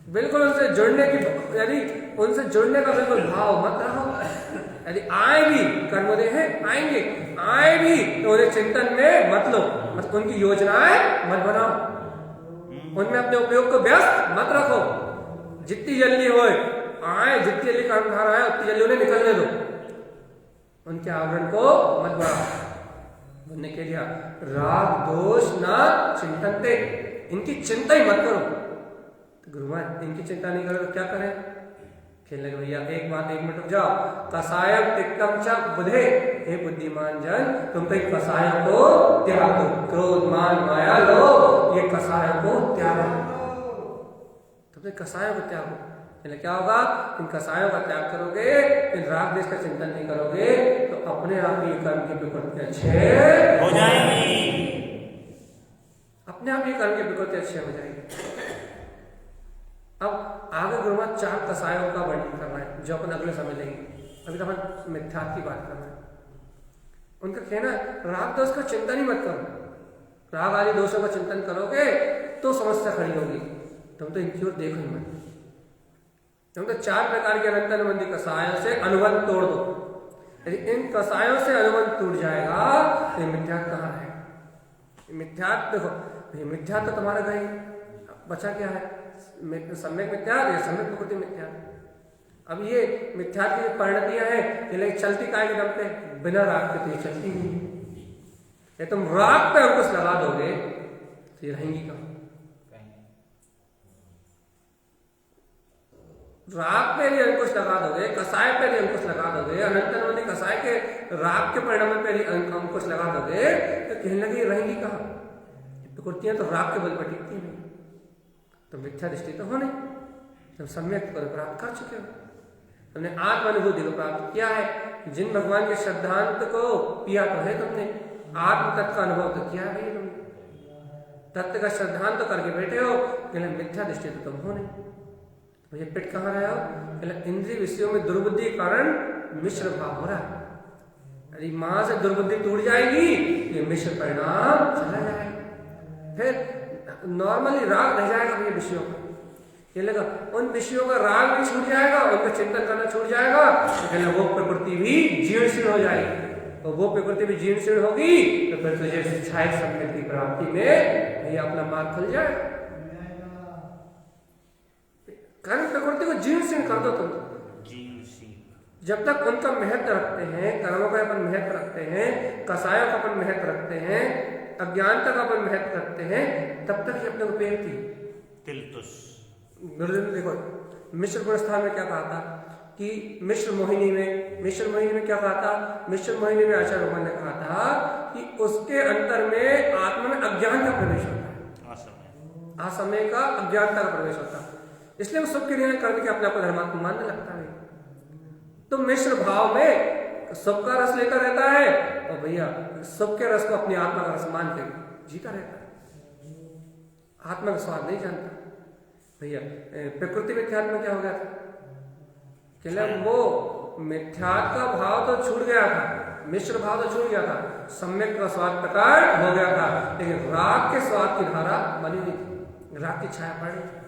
बिल्कुल उनसे जुड़ने की, यदि उनसे जुड़ने का बिल्कुल भाव मत रहो। यदि आए भी कर्मोदय है, आएंगे, आए भी तो उन्हें चिंतन में मत लो, मत उनकी योजनाएं मत बनाओ, उनमें अपने उपयोग को व्यस्त मत रखो। जितनी जल्दी हो आए, जितनी जल्दी कर्मधारा है उतनी जल्दी उन्हें निकलने दो, उनके आवरण को मत बढ़ाओ। उन्होंने कह दिया राग दोष न चिंतनते, इनकी चिंता ही मत करो। तो गुरु महाराज इनकी चिंता नहीं करो तो क्या करें? खेलने लगे, भैया एक मिनट रुक जाओ। कसायम तिक्तम च बुधे, हे बुद्धिमान जन तुम तो कसाय को त्याग दो, क्रोध मान माया लो, ये कसाय को त्यागो, तुम तो कसायों को त्यागो। पहले क्या होगा? इन कसायों का त्याग करोगे, इन राग देश का चिंतन नहीं करोगे तो अपने आप ये कर्म की प्रकृति अच्छे हो जाएंगी, अपने आप ये कर्म की प्रकृति अच्छे हो जाएगी। अब आगे गुरु महाराज 4 कसायों का वर्णन कर रहा है जो अपन अगले समय लेंगे। अभी तो अपन मिथ्यात्व की बात कर रहे हैं। उनका कहना है राग दोष का चिंतन ही मत करो, राग आदि दोषों का चिंतन करोगे तो समस्या खड़ी होगी। तुम तो इनकी ओर देखो ही मत। तुम तो 4 प्रकार के अनंत अनुबंधी कसायों से अनुबंध तोड़ दो। यदि इन कसायों से अनुबंध टूट जाएगा तो मिथ्यात्व कहाँ है? मिथ्यात्व देखो, मिथ्यात्व तो तुम्हारा गए, बचा क्या है? सम्यक मिथ्यात्व या सम्यक प्रकृति मिथ्यात्व। अब ये मिथ्यात्व की परिणतियां हैं, ये लेकिन चलती काय के दम पे? बिना राग के तो ये चलती नहीं। ये तुम राग पे अंकुश लगा दोगे तो ये रहेंगी कहाँ? राग पे यदि अंकुश लगा दोगे, कसाय पे यदि अंकुश लगा दोगे, अनंत अनुबंधी कसाय के राग के परिणाम पे यदि अंकुश लगा दोगे तो कहीं लगे रहेंगी कहाँ? प्रकृतियां तो राग के बल पर टिकती नहीं। तो मिथ्या दृष्टि तो हो नहीं, तुम सम्यक पद प्राप्त कर चुके हो, तुमने आत्मानुभूति को प्राप्त किया है। जिन भगवान के श्रद्धांत को पिया तो है तुमने, आत्म तत्व का अनुभव तो किया है तुमने, तत्व का श्रद्धांत तो करके बैठे हो, लेकिन मिथ्या दृष्टि तो तुम हो नहीं। तो ये पिट कहाँ रहे हो? इंद्रिय विषयों में दुर्बुद्धि के कारण मिश्र भाव हो रहा है। यदि मां से दुर्बुद्धि टूट जाएगी ये मिश्र परिणाम चला जाएगा, फिर नॉर्मली राग रह जाएगा ये विषयों का। ये लगा उन विषयों का राग भी छूट जाएगा, उनका चिंतन करना छूट जाएगा, तो वो प्रकृति भी जीर्ण हो जाएगी। और वो प्रकृति भी जीर्ण होगी तो फिर तुझे शिक्षाएं सम्यक की प्राप्ति में ये अपना मार्ग खुल जाएगा। कर्म प्रकृति को जीर्ण कर दो तुम। जब तक उनका महत्व रखते हैं, कर्मों का अपन महत्व रखते हैं, कसायों का अपन महत्व रखते हैं, अज्ञानता का अपन महत्व रखते हैं, तब तक ही अपने को पेरती। गुरुदेव ने देखो मिश्र गुण स्थान में क्या कहा था कि मिश्र मोहिनी में क्या कहा था? मिश्र मोहिनी में आचार्य भगवान ने कहा था कि उसके अंतर में आत्मा में अज्ञान का प्रवेश होता है, असमय का अज्ञानता का प्रवेश होता है। इसलिए वो सब क्रियाएं करके अपने आप को धर्मात्मा मानने लगता है। तो मिश्र भाव में सब का रस लेता रहता है और भैया सबके रस को अपनी आत्मा का रस मान के जीता रहता है, आत्मा का स्वाद नहीं जानता। भैया प्रकृति मिथ्यात्व में क्या हो गया था? वो मिथ्यात्व का भाव तो छूट गया था, मिश्र भाव तो छूट गया था, सम्यक का स्वाद प्रकट हो गया था, लेकिन राग के स्वाद की धारा बनी नहीं थी, राग की छाया पड़ रही थी।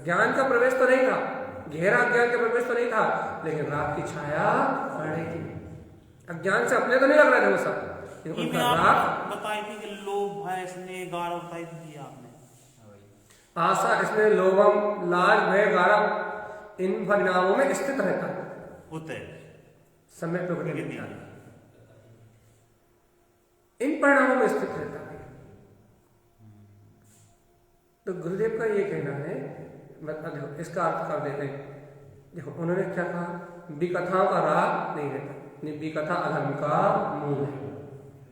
ज्ञान का प्रवेश तो नहीं था, गहरा ज्ञान का प्रवेश तो नहीं था, लेकिन राग की छाया पड़ रही थी। अज्ञान से अपने तो नहीं लग रहे थे वो सब, लेकिन उनका राग बताई थी कि लोभ भय स्नेह गारव बताई थी आपने। आशा स्नेह लोभम लाज भय गारव इन परिणामों में स्थित रहता है, होते समय प्रकृति इन परिणामों में स्थित रहता है। तो गुरुदेव का ये कहना है, मतलब इसका अर्थ कर देते हैं। देखो उन्होंने क्या कहा? विकथाओं का राग नहीं रहता, विकथा अधर्म का मूल है,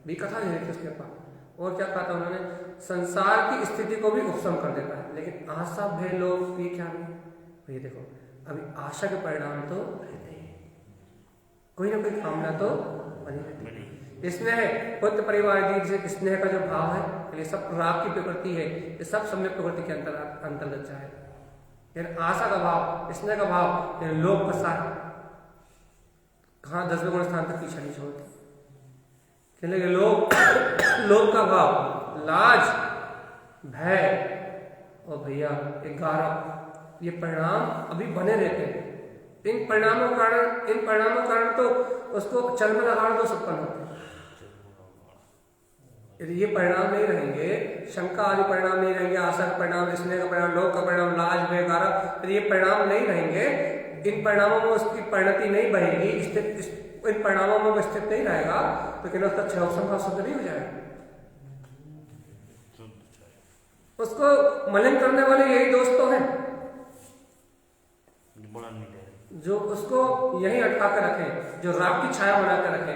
विकथा नहीं रहती उसके पास। और क्या कहा था उन्होंने? संसार की स्थिति को भी उपशम कर देता है, लेकिन आशा भय लोभ ये क्या नहीं। ये देखो अभी आशा के परिणाम तो रहते ही, कोई ना कोई कामना तो बनी रहती है। स्नेह पुत्र परिवार जी स्नेह का जो भाव है, ये सब राग की प्रकृति है, ये सब सम्यक प्रकृति के अंतर्गत जाए। आशा का भाव, स्नेह का भाव, लोभ का सार कहाँ 10वें गुण स्थान तक पीछा नहीं छोड़ते। कहने लोभ का भाव, लाज भय और भैया एक गारव, ये परिणाम अभी बने रहते हैं। इन परिणामों के कारण तो उसको चलमला आड़ दोष उत्पन्न होते हैं। यदि ये परिणाम नहीं रहेंगे, शंका आदि परिणाम नहीं रहेंगे, आशा का परिणाम, स्नेह का परिणाम, लोभ का परिणाम, लाज भय गारव, यदि ये परिणाम नहीं रहेंगे, इन परिणामों में उसकी परिणति नहीं बनेगी, इन परिणामों में स्थित नहीं रहेगा, तो क्या उसका क्षय संभाव शुद्ध नहीं हो जाएगा। उसको मलिन करने वाले यही दोस्त तो हैं बोला नहीं दे रहे। जो उसको यही अटका कर रखे, जो राग की छाया बना कर रखे।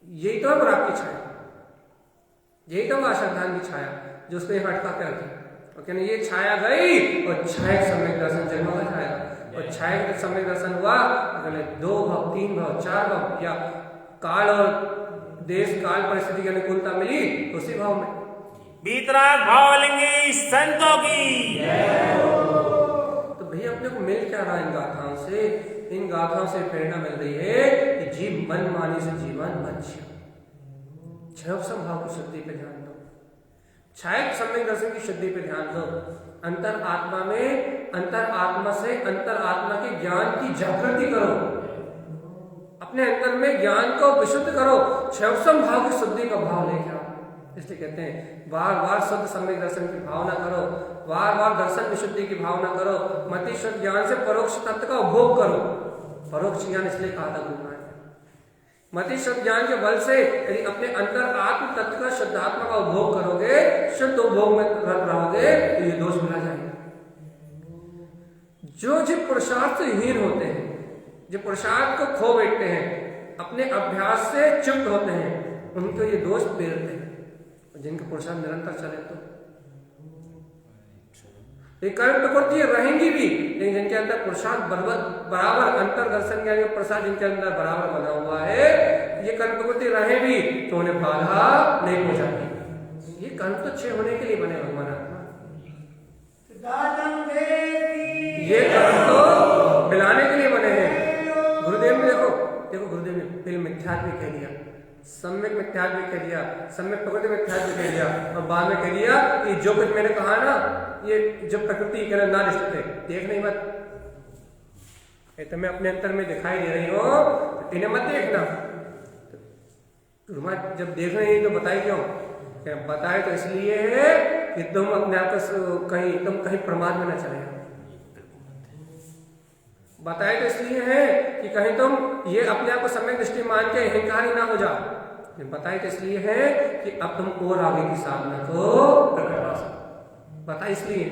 यही तो है वो राग की छाया, यही तो वो अश्रद्धान की छाया जो उसको यहाँ अटका कर रखे। और कहने ये छाया गई और छाया सम्यक दर्शन जन्म हो जाएगा। और छाया का सम्यक दर्शन हुआ, अगले 2 भाव 3 भाव 4 भाव या काल और देश काल परिस्थिति की अनुकूलता मिली उसी भाव में। बीतराग भावलिंगी संतों की तो भैया अपने को मिल क्या रहा है इन गाथाओं से? इन गाथाओं से प्रेरणा मिल रही है कि जीव मन मानी से जीवन बच्चे छह संभाव की शुद्धि पे ध्यान दो, छाया सम्यक दर्शन की शुद्धि पे ध्यान दो। अंतर आत्मा में, अंतर आत्मा से अंतर आत्मा के ज्ञान की जागृति करो, अपने अंतर में ज्ञान को विशुद्ध करो, छह संभाव की शुद्धि का भाव लेके आओ। इसलिए कहते हैं बार बार शुद्ध सम्यक दर्शन की भावना करो, बार बार दर्शन विशुद्धि की भावना करो, मति शुद्ध ज्ञान से परोक्ष तत्व का उपभोग करो। परोक्ष ज्ञान इसलिए कहा था गुरु महाराज, मति शुद्ध ज्ञान के बल से यदि अपने अंतर आत्म तत्व का शुद्धात्मा का उपभोग करोगे, शुद्ध उपभोग में रहोगे तो ये दोष मिला जाएगा। जो जीव पुरुषार्थ से हीन होते हैं, जो पुरुषार्थ को खो बैठते हैं, अपने अभ्यास से चुप होते हैं, उनको ये दोष प्रेरते हैं। जिनका पुरुषार्थ निरंतर चले तो ये कर्म प्रकृति रहेंगी भी, लेकिन जिनके अंदर पुरुषार्थ बराबर अंतर दर्शन ज्ञान का प्रसाद जिनके अंदर बराबर बना हुआ है, ये कर्म प्रकृति रहे भी तो उन्हें बाधा नहीं पहुंचाती। ये कर्म तो अच्छे होने के लिए बने भगवान आत्मा, ये कर्म तो मिलाने के लिए बने हैं। गुरुदेव ने देखो गुरुदेव ने फिल्म मिथ्यात्व कह दिया, सम्यक मिथ्यात्व कह दिया, सम्यक प्रकृति मिथ्यात्व कह दिया, और बाद में कह दिया कि जो कुछ मैंने कहा ना, ये जो प्रकृति के ना दृष्टि थे, देख नहीं मत, ये तो मैं अपने अंतर में दिखाई दे रही हूँ, इन्हें मत देखना। तो जब देख रही है तो बताई क्यों? बताए तो इसलिए है कि तुम अपने आप को कहीं प्रमाद में न चले। बताए तो इसलिए है कि कहीं तुम ये अपने आप को सम्यक दृष्टि मान के अहंकारी ना हो जाओ। बताए तो इसलिए है कि अब तुम और आगे की साधना को प्रकटा सको। बताए इसलिए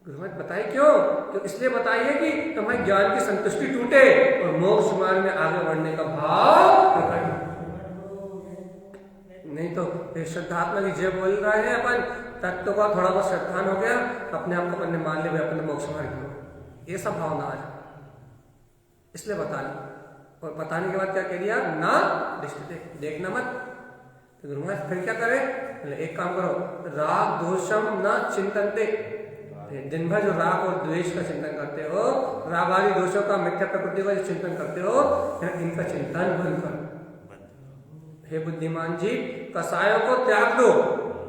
गुरुमत बताए क्यों? तो इसलिए बताइए कि तुम्हारे ज्ञान की संतुष्टि टूटे और मोक्ष मार्ग में आगे बढ़ने का भाव प्रकट। नहीं तो श्रद्धात्मा की जय बोल रहे हैं अपन, तत्व का थोड़ा बहुत श्रद्धान हो गया, अपने आप को अपन ने मान लिया अपन मोक्ष मार्ग में, ये सब भावना आ जाए, इसलिए बता ली। और बताने के बाद क्या कह दिया? ना दृष्टि देखना मत। तो गुरु महाराज फिर क्या करे? एक काम करो, राग दोषम न चिंतनते। दिन भर जो राग और द्वेष का चिंतन करते हो, राग आदि दोषों का, मिथ्या प्रकृति का जो चिंतन करते हो, इनका चिंतन बंद करो। हे बुद्धिमान जी, कसायों को त्याग दो,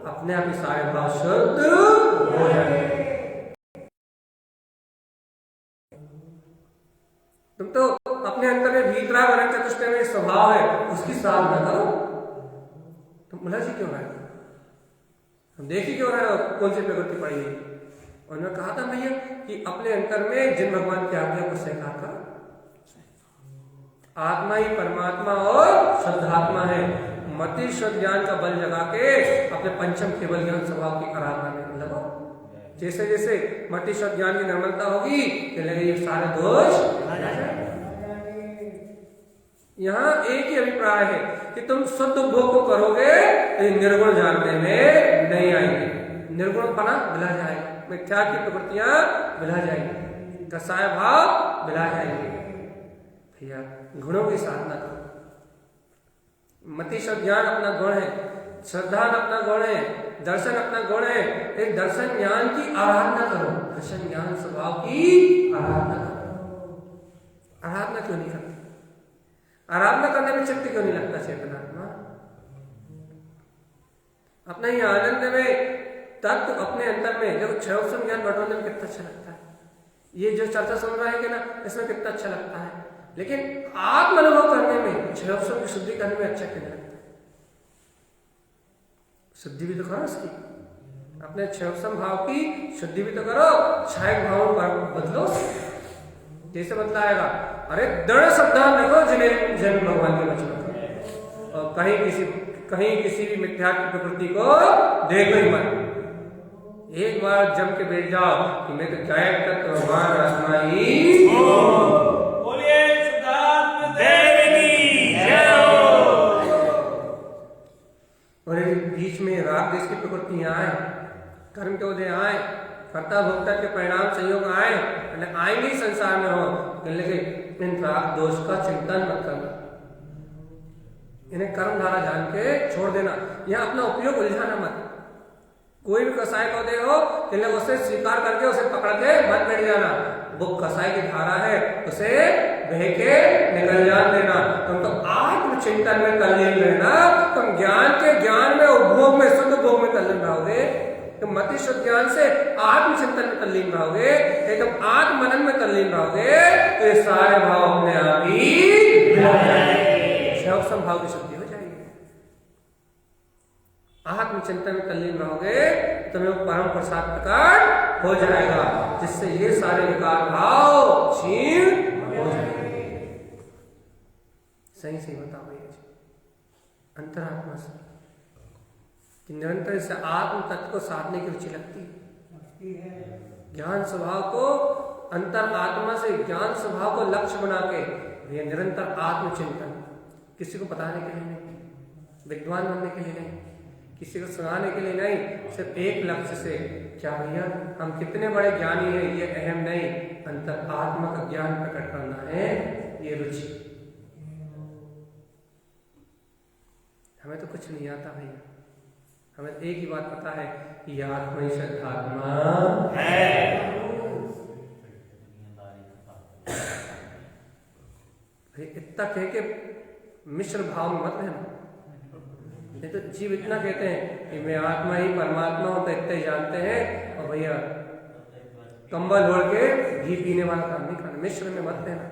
अपने आप ही सारे भाव शुद्ध हो जाएंगे। तुम तो अपने अंतर में भीतराग और चतुष्टय में स्वभाव है, उसकी साधना करो। तुम उलझ क्यों रहे हो? हम देख ही क्यों रहे हो कौन सी प्रकृति पड़ी है? उन्होंने कहा था भैया कि अपने अंतर में जिन भगवान की आज्ञा को स्वीकार करो। आत्मा ही परमात्मा और शुद्धात्मा है। मति शुद्ध ज्ञान का बल जगा के अपने पंचम केवल ज्ञान स्वभाव की आराधना में लगो। जैसे जैसे मति शुद्ध ज्ञान की निर्मलता होगी, लगे ये सारे दोष। यहाँ एक ही अभिप्राय है कि तुम शुद्ध उपभोग को करोगे, निर्गुण जानने में नहीं आएंगे, निर्गुण पना मिला जाएगा, मिथ्या की प्रवृत्तियां मिला जाएंगी, कसाय भाव मिला जाएंगे। भैया गुणों की साधना करो। मति शुद्ध ज्ञान अपना गुण है, श्रद्धा अपना गुण है, दर्शन अपना गुण है। एक दर्शन ज्ञान की आराधना करो, दर्शन ज्ञान स्वभाव की आराधना करो। आराधना क्यों नहीं करते? आराधना करने में चित्त क्यों नहीं लगता? चेतनात्मा अपना ही आनंद में तत्व अपने अंतर में जब क्षयोत्सव ज्ञान बटोरने में कितना अच्छा लगता है। ये जो चर्चा सुन रहे हैं कि ना, इसमें कितना अच्छा लगता है, लेकिन आत्म अनुभव करने में, क्षयोत्सव की शुद्धि करने में अच्छा क्यों नहीं लगता? शुद्धि भी तो करो उसकी, अपने क्षयोत्सव भाव की शुद्धि भी तो करो, क्षयक भाव पर बदलो। जैसे बतलाएगा, अरे दृढ़ श्रद्धा रखो जिन्हें जन्म भगवान के वचनों, और कहीं कहीं किसी भी मिथ्या की प्रकृति को देखो ही मत। एक बार जम के बैठ जाओ कि मैं तो गायब तक भगवान आत्मा ही बोलिए सिद्धार्थ देव की जय हो। और यदि बीच में राग देश की प्रकृतियां आए, कर्म के उदय आए, कर्ता भोक्ता के परिणाम संयोग आए, आएंगे ही संसार में हो, लेकिन इन राग दोष का चिंतन मत करना, इन्हें कर्म धारा जान के छोड़ देना। यहाँ अपना उपयोग उलझाना मत। कोई भी कसाय को दे हो कि उसे स्वीकार करके उसे पकड़ के मत बैठ जाना। वो कसाय की धारा है, उसे बह के निकल जान देना। तुम तो आत्मचिंतन में तल्लीन रहना। तुम ज्ञान में उपभोग में शुद्ध भोग में तल्लीन रहोगे। तुम मति शुद्ध ज्ञान से आत्मचिंतन में तल्लीन रहोगे, तुम आत्म मनन में तल्लीन रहोगे, तो ये सारे भाव अपने आप ही संभाव की शुद्धि हो जाएगी। आत्मचिंतन में तल्लीन रहोगे, तुम्हें वो परम प्रसाद प्रकट हो जाएगा, जिससे ये सारे विकार भाव क्षीण हो जाएंगे। सही बताओ ये अंतरात्मा से कि निरंतर इसे आत्म तत्व को साधने की रुचि लगती है। ज्ञान स्वभाव को अंतर आत्मा से ज्ञान स्वभाव को लक्ष्य बना के ये निरंतर आत्मचिंतन, किसी को बताने के लिए नहीं, विद्वान बनने के लिए नहीं, किसी को सुनाने के लिए नहीं, सिर्फ एक लक्ष्य से, क्या भैया हम कितने बड़े ज्ञानी हैं ये अहम नहीं, अंतर आत्मा का ज्ञान प्रकट करना है ये रुचि। हमें तो कुछ नहीं आता भैया, हमें एक ही बात पता है कि आत्मा ही शुद्धात्मा है। इतना कह के मिश्र भाव में मत रहना। नहीं तो जीव इतना कहते हैं कि मैं आत्मा ही परमात्मा हूं, तो इतना ही जानते हैं, और भैया कंबल ओढ़ के घी पीने वाला काम नहीं करना। मिश्र में मत रहना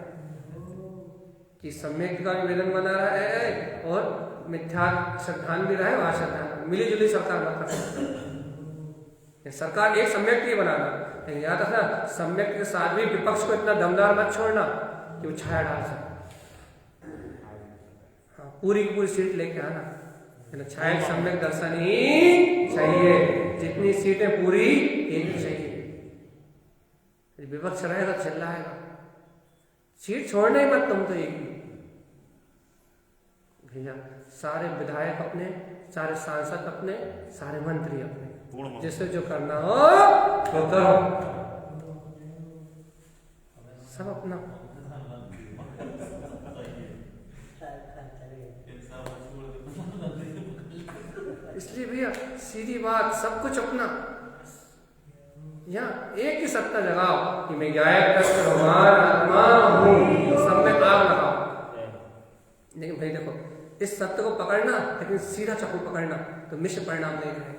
कि सम्यक का निवेदन बना रहा है और मिथ्या श्रद्धान भी रहे, वहां श्रद्धान मिली जुली सरकार मत करना। सरकार एक सम्यक ही बनाना, लेकिन याद रखना सम्यक के साथ भी विपक्ष को इतना दमदार मत छोड़ना कि वो छाया डाल सके। पूरी की पूरी सीट लेके आना, छाया सम्यक दर्शन ही चाहिए। जितनी सीटें पूरी एक चाहिए। विपक्ष रहेगा चिल्लाएगा, सीट छोड़ने ही मत तुम तो एक भैया। सारे विधायक अपने, सारे सांसद अपने, सारे मंत्री अपने, जिससे जो करना हो तो करो, सब अपना। इसलिए भैया सीधी बात, सब कुछ अपना। यहाँ एक ही सत्ता जगाओ कि मैं गायक तत्व भगवान आत्मा हूं, सब में आग लगाओ। लेकिन भाई देखो, इस सत्य को पकड़ना, लेकिन सीधा चाकू पकड़ना, तो मिश्र परिणाम नहीं रहे।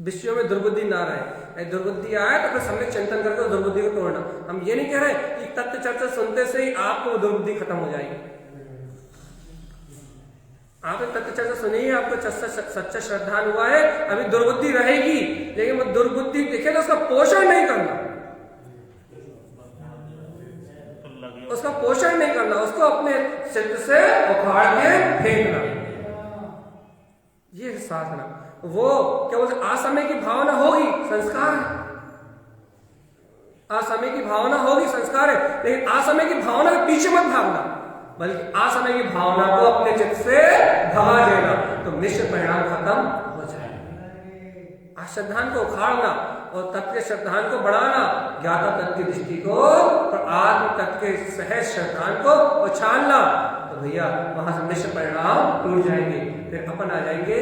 विषयों में दुर्बुद्धि ना रहे। दुर्बुद्धि आए तो फिर सम्यक चिंतन करके दुर्बुद्धि को तोड़ना। हम ये नहीं कह रहे कि तत्व चर्चा सुनते से ही आपको दुर्बुद्धि खत्म हो जाएगी। आपने तत्व चर्चा सुनी है, आपको सच्चा श्रद्धान हुआ है, अभी दुर्बुद्धि रहेगी, लेकिन वो दुर्बुद्धि देखे तो उसका पोषण नहीं करना, उसका पोषण नहीं करना, उसको अपने चित्त से उखाड़ के फेंकना। ये साधना, वो क्या बोलते, असमय की भावना होगी संस्कार है, असमय की भावना होगी संस्कार है, लेकिन असमय की भावना के पीछे मत भागना, बल्कि असमय की भावना को अपने चित्त से भगा देना, तो मिश्र परिणाम खत्म हो जाएगा। अश्रद्धान को उखाड़ना और तत्व के श्रद्धान को बढ़ाना, ज्ञाता तत्व की दृष्टि को और आत्म तत्व के सहज श्रद्धान को उछालना, तो भैया वहां से मिश्र परिणाम टूट जाएंगे। फिर अपन आ जाएंगे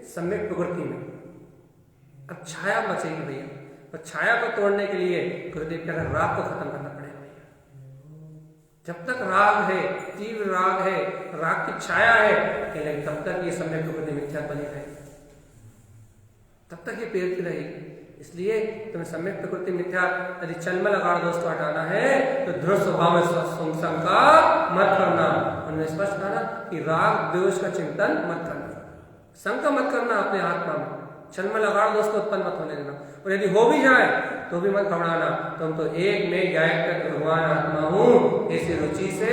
सम्यक प्रवृत्ति में। अब छाया बचेगी भैया, और छाया को तोड़ने के लिए गुरुदेव के राग को खत्म करना पड़ेगा भैया। जब तक राग है, तीव्र राग है, राग की छाया है, लेकिन तब तक ये सम्यक प्रवृत्ति मिथ्या बनी रहेगी, तब तक ये पेरती रहेगी। इसलिए तुम्हें सम्यक प्रकृति मिथ्या यदि चलमल अगाड़ दोष को हटाना है तो दृढ़ स्वभाव में शंका मत करना। उन्होंने स्पष्ट कहा कि राग द्वेष का चिंतन मत करना, शंका मत करना अपने आत्मा में, चलमल अगाड़ दोष को उत्पन्न मत होने देना, और यदि हो भी जाए तो भी मत घबराना। तुम तो एक में गायक तक भगवान आत्मा हूं, ऐसी रुचि से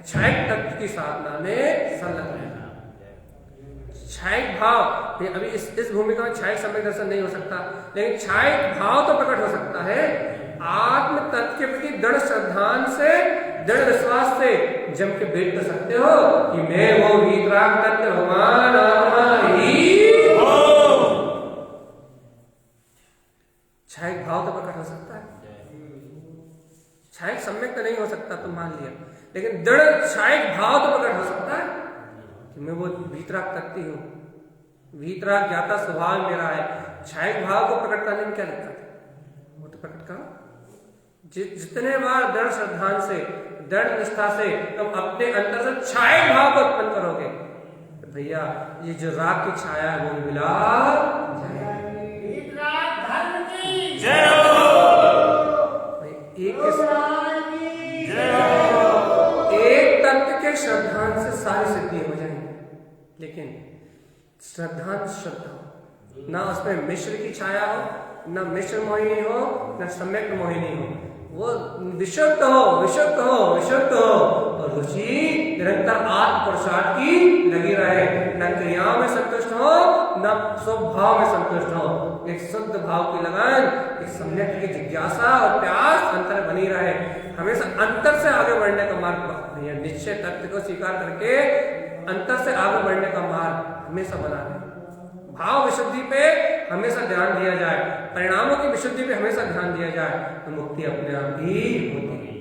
छायक तत्व की साधना में संलग्न रहना। छायक भाव, ये अभी इस भूमिका में छायक सम्यक दर्शन नहीं हो सकता, लेकिन छायक भाव तो प्रकट हो सकता है। आत्म तत्व के प्रति दृढ़ श्रद्धान से, दृढ़ विश्वास से जम के वेद कर सकते हो कि मैं वो वीतराग तत्व भगवान आत्मा ही हूं। छायक भाव तो प्रकट हो सकता है, छायक सम्यक तो नहीं हो सकता, तो मान लिया, लेकिन दृढ़ छायक भाव तो प्रकट हो सकता है कि मैं वो वीतराग तत्व हूं, वीतराग ज्ञाता स्वभाव मेरा है। छायक भाव को प्रकट करने में क्या दिक्कत है, वो तो प्रकट करो। जितने बार दृढ़ श्रद्धान से, दृढ़ निष्ठा से तुम अपने अंदर से छायक भाव को उत्पन्न करोगे, तो भैया ये जो राग की छाया है वो मिला एक तत्व के श्रद्धान से सारी सिद्धि हो जाएंगी, लेकिन श्रद्धान श्रद्धा हो, ना उसमें मिश्र की छाया हो, ना मिश्र मोहिनी हो, ना सम्यक मोहिनी हो, वो विशुद्ध हो, विशुद्ध हो, विशुद्ध हो, और रुचि निरंतर आत्म पुरुषार्थ की लगी रहे, न क्रियाओं में संतुष्ट हो, न स्वभाव में संतुष्ट हो, एक शुद्ध भाव की लगन, एक सम्यक की जिज्ञासा और प्यास अंतर बनी रहे, हमेशा अंतर से आगे बढ़ने का मार्ग, निश्चय तत्व को स्वीकार करके अंतर से आगे बढ़ने का मार्ग हमेशा बना रहे। भाव विशुद्धि पे हमेशा ध्यान दिया जाए, परिणामों की विशुद्धि पे हमेशा ध्यान दिया जाए, तो मुक्ति अपने आप ही होती है।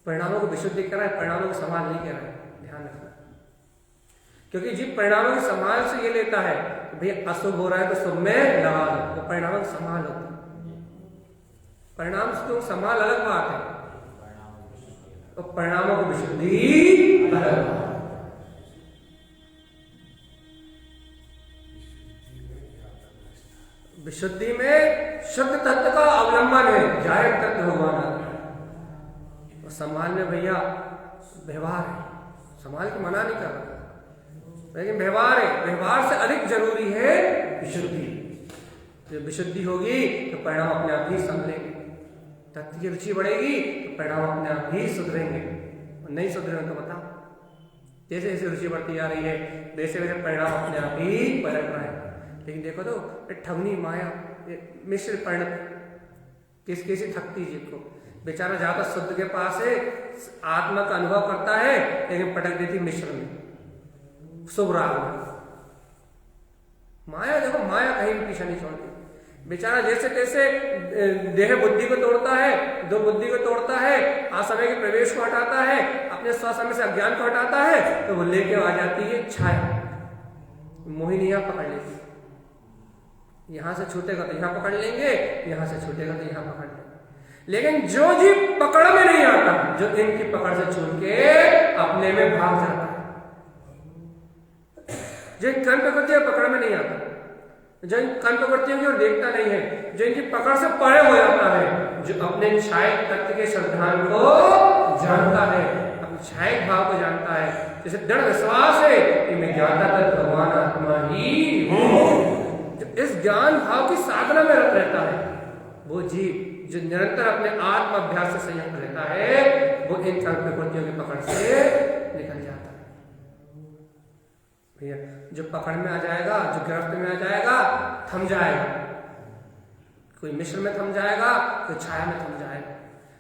परिणामों की विशुद्धि कह रहा है, परिणामों को संभाल नहीं कह रहा है, ध्यान रखना। क्योंकि जिस परिणामों की संभाल से ये लेता है कि भैया अशुभ हो रहा है तो शुभ में लगा लो, वो परिणामों की संभाल होती है। परिणाम से तो संभाल अलग बात है, तो परिणामों की विशुद्धि अलग बात। विशुद्धि में शुद्ध तत्व का अवलंबन है, जायक तत्व भगवान और संभाल में भैया व्यवहार है, संभाल के मना नहीं कर रहा, लेकिन व्यवहार है, व्यवहार से अधिक जरूरी है विशुद्धि। जब विशुद्धि होगी तो परिणाम अपने आप ही संभलेंगे, तत्व की रुचि बढ़ेगी तो परिणाम अपने आप ही सुधरेंगे, और नहीं सुधरेंगे तो बताओ, जैसे जैसे रुचि बढ़ती जा रही है वैसे वैसे परिणाम अपने आप ही पलट रहा है। लेकिन देखो तो ठगनी माया मिश्र परिणत किसी थकती जीव को, बेचारा ज्यादा शुद्ध के पास है, आत्मा का अनुभव करता है, लेकिन पटक देती मिश्र में, शुभ राग में। माया देखो, माया कहीं भी पीछा नहीं छोड़ती, बेचारा जैसे तैसे देह बुद्धि को तोड़ता है, दुर्बुद्धि को तोड़ता है, असमय के प्रवेश को हटाता है, अपने स्वसमय से अज्ञान को हटाता है, तो वो लेके आ जाती है छाया, मोहिनी यहां पकड़ लेती, यहां से छूटेगा तो यहां पकड़ लेंगे, यहां से छूटेगा तो यहां पकड़ लेंगे। लेकिन जो जीव पकड़ में नहीं आता, जो इनकी पकड़ से छूट के अपने में भाग जाता है, जो कर्म प्रकृति पकड़ में नहीं आता, जो कर्म प्रवृत्तियों की ओर देखता नहीं है, जो इनकी पकड़ से परे हो जाता है, जो अपने छायक तत्व के श्रद्धान को जानता है, अपने छायक भाव को जानता है, जैसे दृढ़ विश्वास है कि मैं ज्ञाता तत्व भगवान आत्मा ही हूं, इस ज्ञान भाव की साधना में रत रहता है, वो जीव जो निरंतर अपने आत्म अभ्यास से संयुक्त रहता है, वो इन कर्म प्रवृत्तियों की पकड़ से निकल जाता है। भैया जो पकड़ में आ जाएगा, जो गिरफ्त में आ जाएगा, थम जाएगा, कोई मिश्र में थम जाएगा, कोई छाया में थम जाएगा,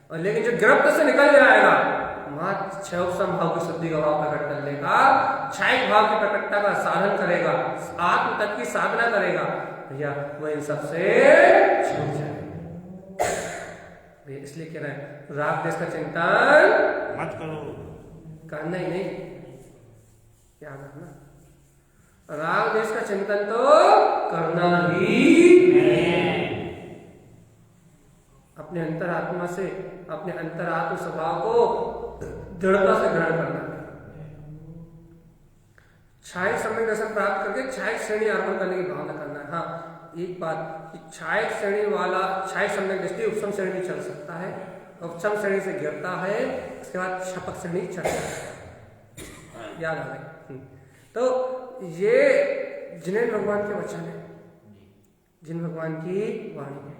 और लेकिन जो गिरफ्त से निकल जाएगा, वहां क्षयोपम भाव की शुद्धि का भाव प्रकट कर लेगा, छायक भाव की प्रकटता का साधन करेगा, आत्म तत्व की साधना करेगा, भैया वो इन सबसे छूट जाएगा। भैया इसलिए कह रहे हैं राग देश का चिंतन मत करो, करना ही नहीं, क्या करना, राग देश का चिंतन तो करना ही नहीं, अपने अंतरात्मा से, अपने अंतरात्म स्वभाव को दृढ़ता से ग्रहण करना, छायक सम्यक दर्शन प्राप्त करके छायक श्रेणी अर्पण करने की भावना करना है। हाँ एक बात, छायक श्रेणी वाला छायक सम्यक दृष्टि उपसम श्रेणी चल सकता है, उपसम श्रेणी से गिरता है, उसके बाद छपक श्रेणी चलता है, याद आ गई। तो ये जिनेन्द्र भगवान के वचन है, जिन भगवान की वाणी है।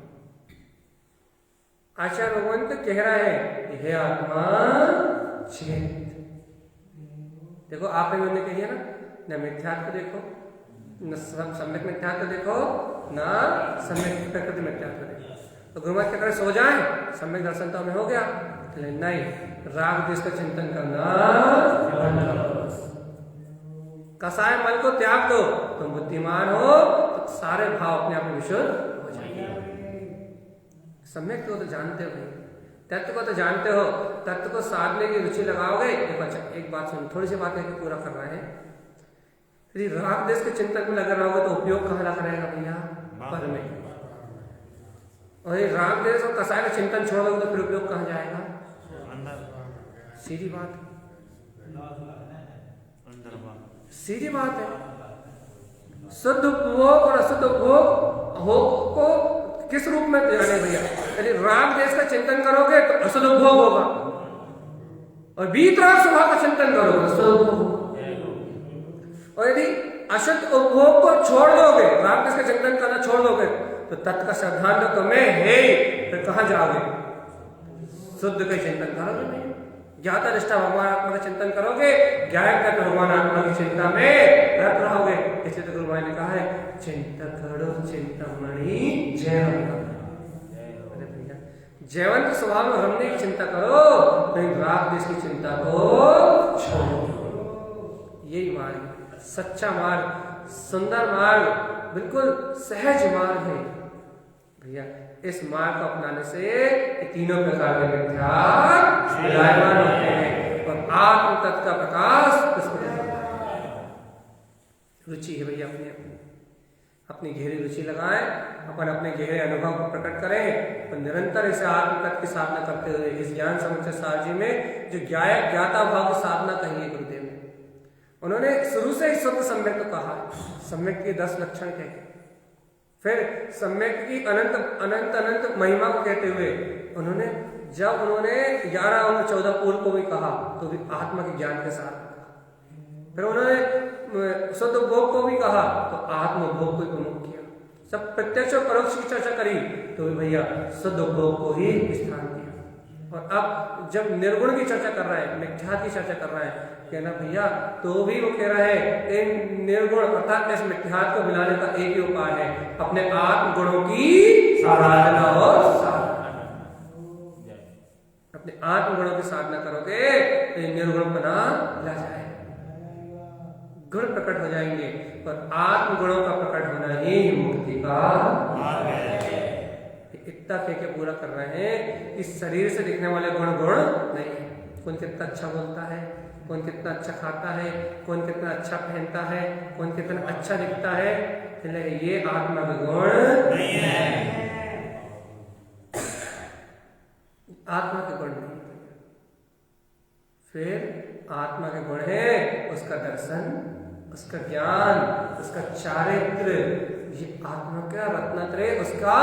आचार्य भगवान तो कह रहा है कि हे आत्मा चेत। देखो आपने मैंने कही है ना मिथ्यात्व देखो, न सम्यक मिथ्यात्व देखो, ना सम्यक प्रकृति मिथ्यात्व देखो। तो गुरु महाराज कहते सो जाए, सम्यक दर्शन तो हमें हो गया, नहीं, राग द्वेष का चिंतन करना, कसाय मन को त्याग दो, तुम बुद्धिमान हो, तो सारे भाव अपने आप में विशुद्ध हो जाएंगे। सम्यक को तो जानते हो भाई, तत्व को तो जानते हो, तत्व को साधने की रुचि लगाओगे। देखो अच्छा एक बात सुन, थोड़ी सी बात है कि पूरा कर रहे हैं। यदि राग देश के चिंतन में लगे रहोगे तो उपयोग कहाँ लगा रहेगा भैया? पर में। और ये राग देश और कसाय का चिंतन छोड़ोगे तो फिर उपयोग कहाँ जाएगा? सीधी बात, सीधी बात है। शुद्ध उपभोग और अशुद्ध उपभोग को किस रूप में जाने भैया? यदि राग देश का चिंतन करोगे तो अशुद्ध उपभोग होगा, और वीतराग स्वभाव का चिंतन करोगे तो शुद्ध उपभोग। और यदि अशुद्ध उपभोग को छोड़ दोगे, राग देश का चिंतन करना छोड़ दोगे, तो तत्व का सिद्धांत तो तुम्हें है, फिर कहाँ जाओगे? शुद्ध का चिंतन करोगे नहीं, ज्ञाता निष्ठा भगवान आत्मा का चिंतन करोगे, ज्ञायक तक भगवान आत्मा की चिंता में रत रहोगे। इसलिए तो गुरु महाराज ने कहा है चिंता करो चिंतामणि जयवंत। जयवंत स्वभाव में रमने की चिंता करो, नहीं राग देश की चिंता को छोड़ो। यही मार्ग, सच्चा मार्ग, सुंदर मार्ग, बिल्कुल सहज मार्ग है भैया। इस मार्ग को अपनाने से ये तीनों प्रकार के मिथ्या विलायमान होते हैं और आत्म तत्व का प्रकाश इसमें रुचि है भैया। अपनी गहरी रुचि लगाएं, अपन अपने गहरे अनुभव को प्रकट करें और निरंतर इसे आत्म तत्व की साधना करते हुए इस ज्ञान समुच्चय सार जी में जो ज्ञाता भाव की साधना कही है गुरुदेव ने, उन्होंने शुरू से ही शुद्ध सम्यक को कहा। सम्यक के 10 लक्षण थे, फिर सम्यक की अनंत अनंत अनंत महिमा को कहते हुए उन्होंने जब उन्होंने 11 और 14 पूर्व को भी कहा तो भी आत्मा के ज्ञान के साथ, फिर उन्होंने शुद्ध भोग को भी कहा तो आत्म भोग को प्रमुख किया। सब प्रत्यक्ष और परोक्ष की चर्चा करी तो भी भैया शुद्ध भोग को ही स्थान दिया। और अब जब निर्गुण की चर्चा कर रहा है, मिथ्या की चर्चा कर रहा है, कहना भैया तो भी वो कह रहा है इन निर्गुण अर्थात इस मिथ्या को मिलाने का एक ही उपाय है, अपने आत्म गुणों की आराधना और साधना। अपने आत्म गुणों की साधना करोगे तो निर्गुण बना ला जाए, गुण प्रकट हो जाएंगे। पर आत्म गुणों का प्रकट होना ही मुक्ति का मार्ग है। इतना कह के पूरा कर रहे हैं कि शरीर से दिखने वाले गुण नहीं है। कौन कितना अच्छा बोलता है, कौन कितना अच्छा खाता है, कौन कितना अच्छा पहनता है, कौन कितना अच्छा दिखता है, ये आत्मा के गुण नहीं है। आत्मा के गुण नहीं। फिर आत्मा के गुण है उसका दर्शन, उसका ज्ञान, उसका चारित्र, ये आत्मा का रत्नत्रय उसका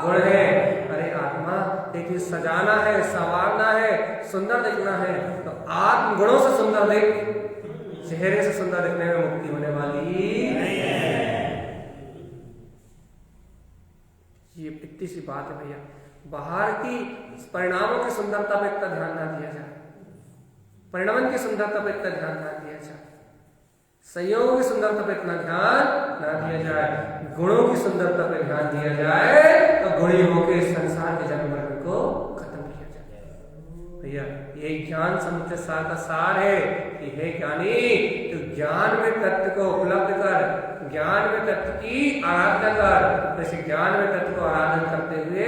गुण है। अरे आत्मा एक ही सजाना है, संवारना है, सुंदर दिखना है, तो आत्म गुणों से सुंदर दिख, चेहरे से सुंदर दिखने में मुक्ति होने वाली नहीं है। ये इतनी सी बात है भैया। बाहर की परिणामों की सुंदरता पर इतना ध्यान ना दिया जाए, परिणाम की सुंदरता पर इतना ध्यान ना दिया जाए, संयोग की सुंदरता पर इतना ध्यान ना दिया जाए, गुणों की सुंदरता पर ध्यान दिया जाए तो गुणी होकर संसार के जन्म मरण को खत्म किया जाए। भैया ये ज्ञान समुच्चय सार का सार है कि हे ज्ञानी, तो ज्ञान में तत्व को उपलब्ध कर, ज्ञान में तत्व की आराधना कर। ऐसे ज्ञान में तत्व को आराधना करते हुए,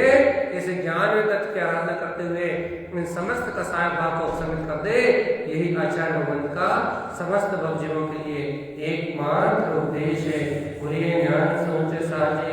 ऐसे ज्ञान में तत्व की आराधना करते हुए इन समस्त कसाय भाव को उपशमित कर दे। यही आचार्य भगवंत का समस्त भक्तजनों के लिए एकमात्र उपदेश है। ज्ञान समुच्चय सार जी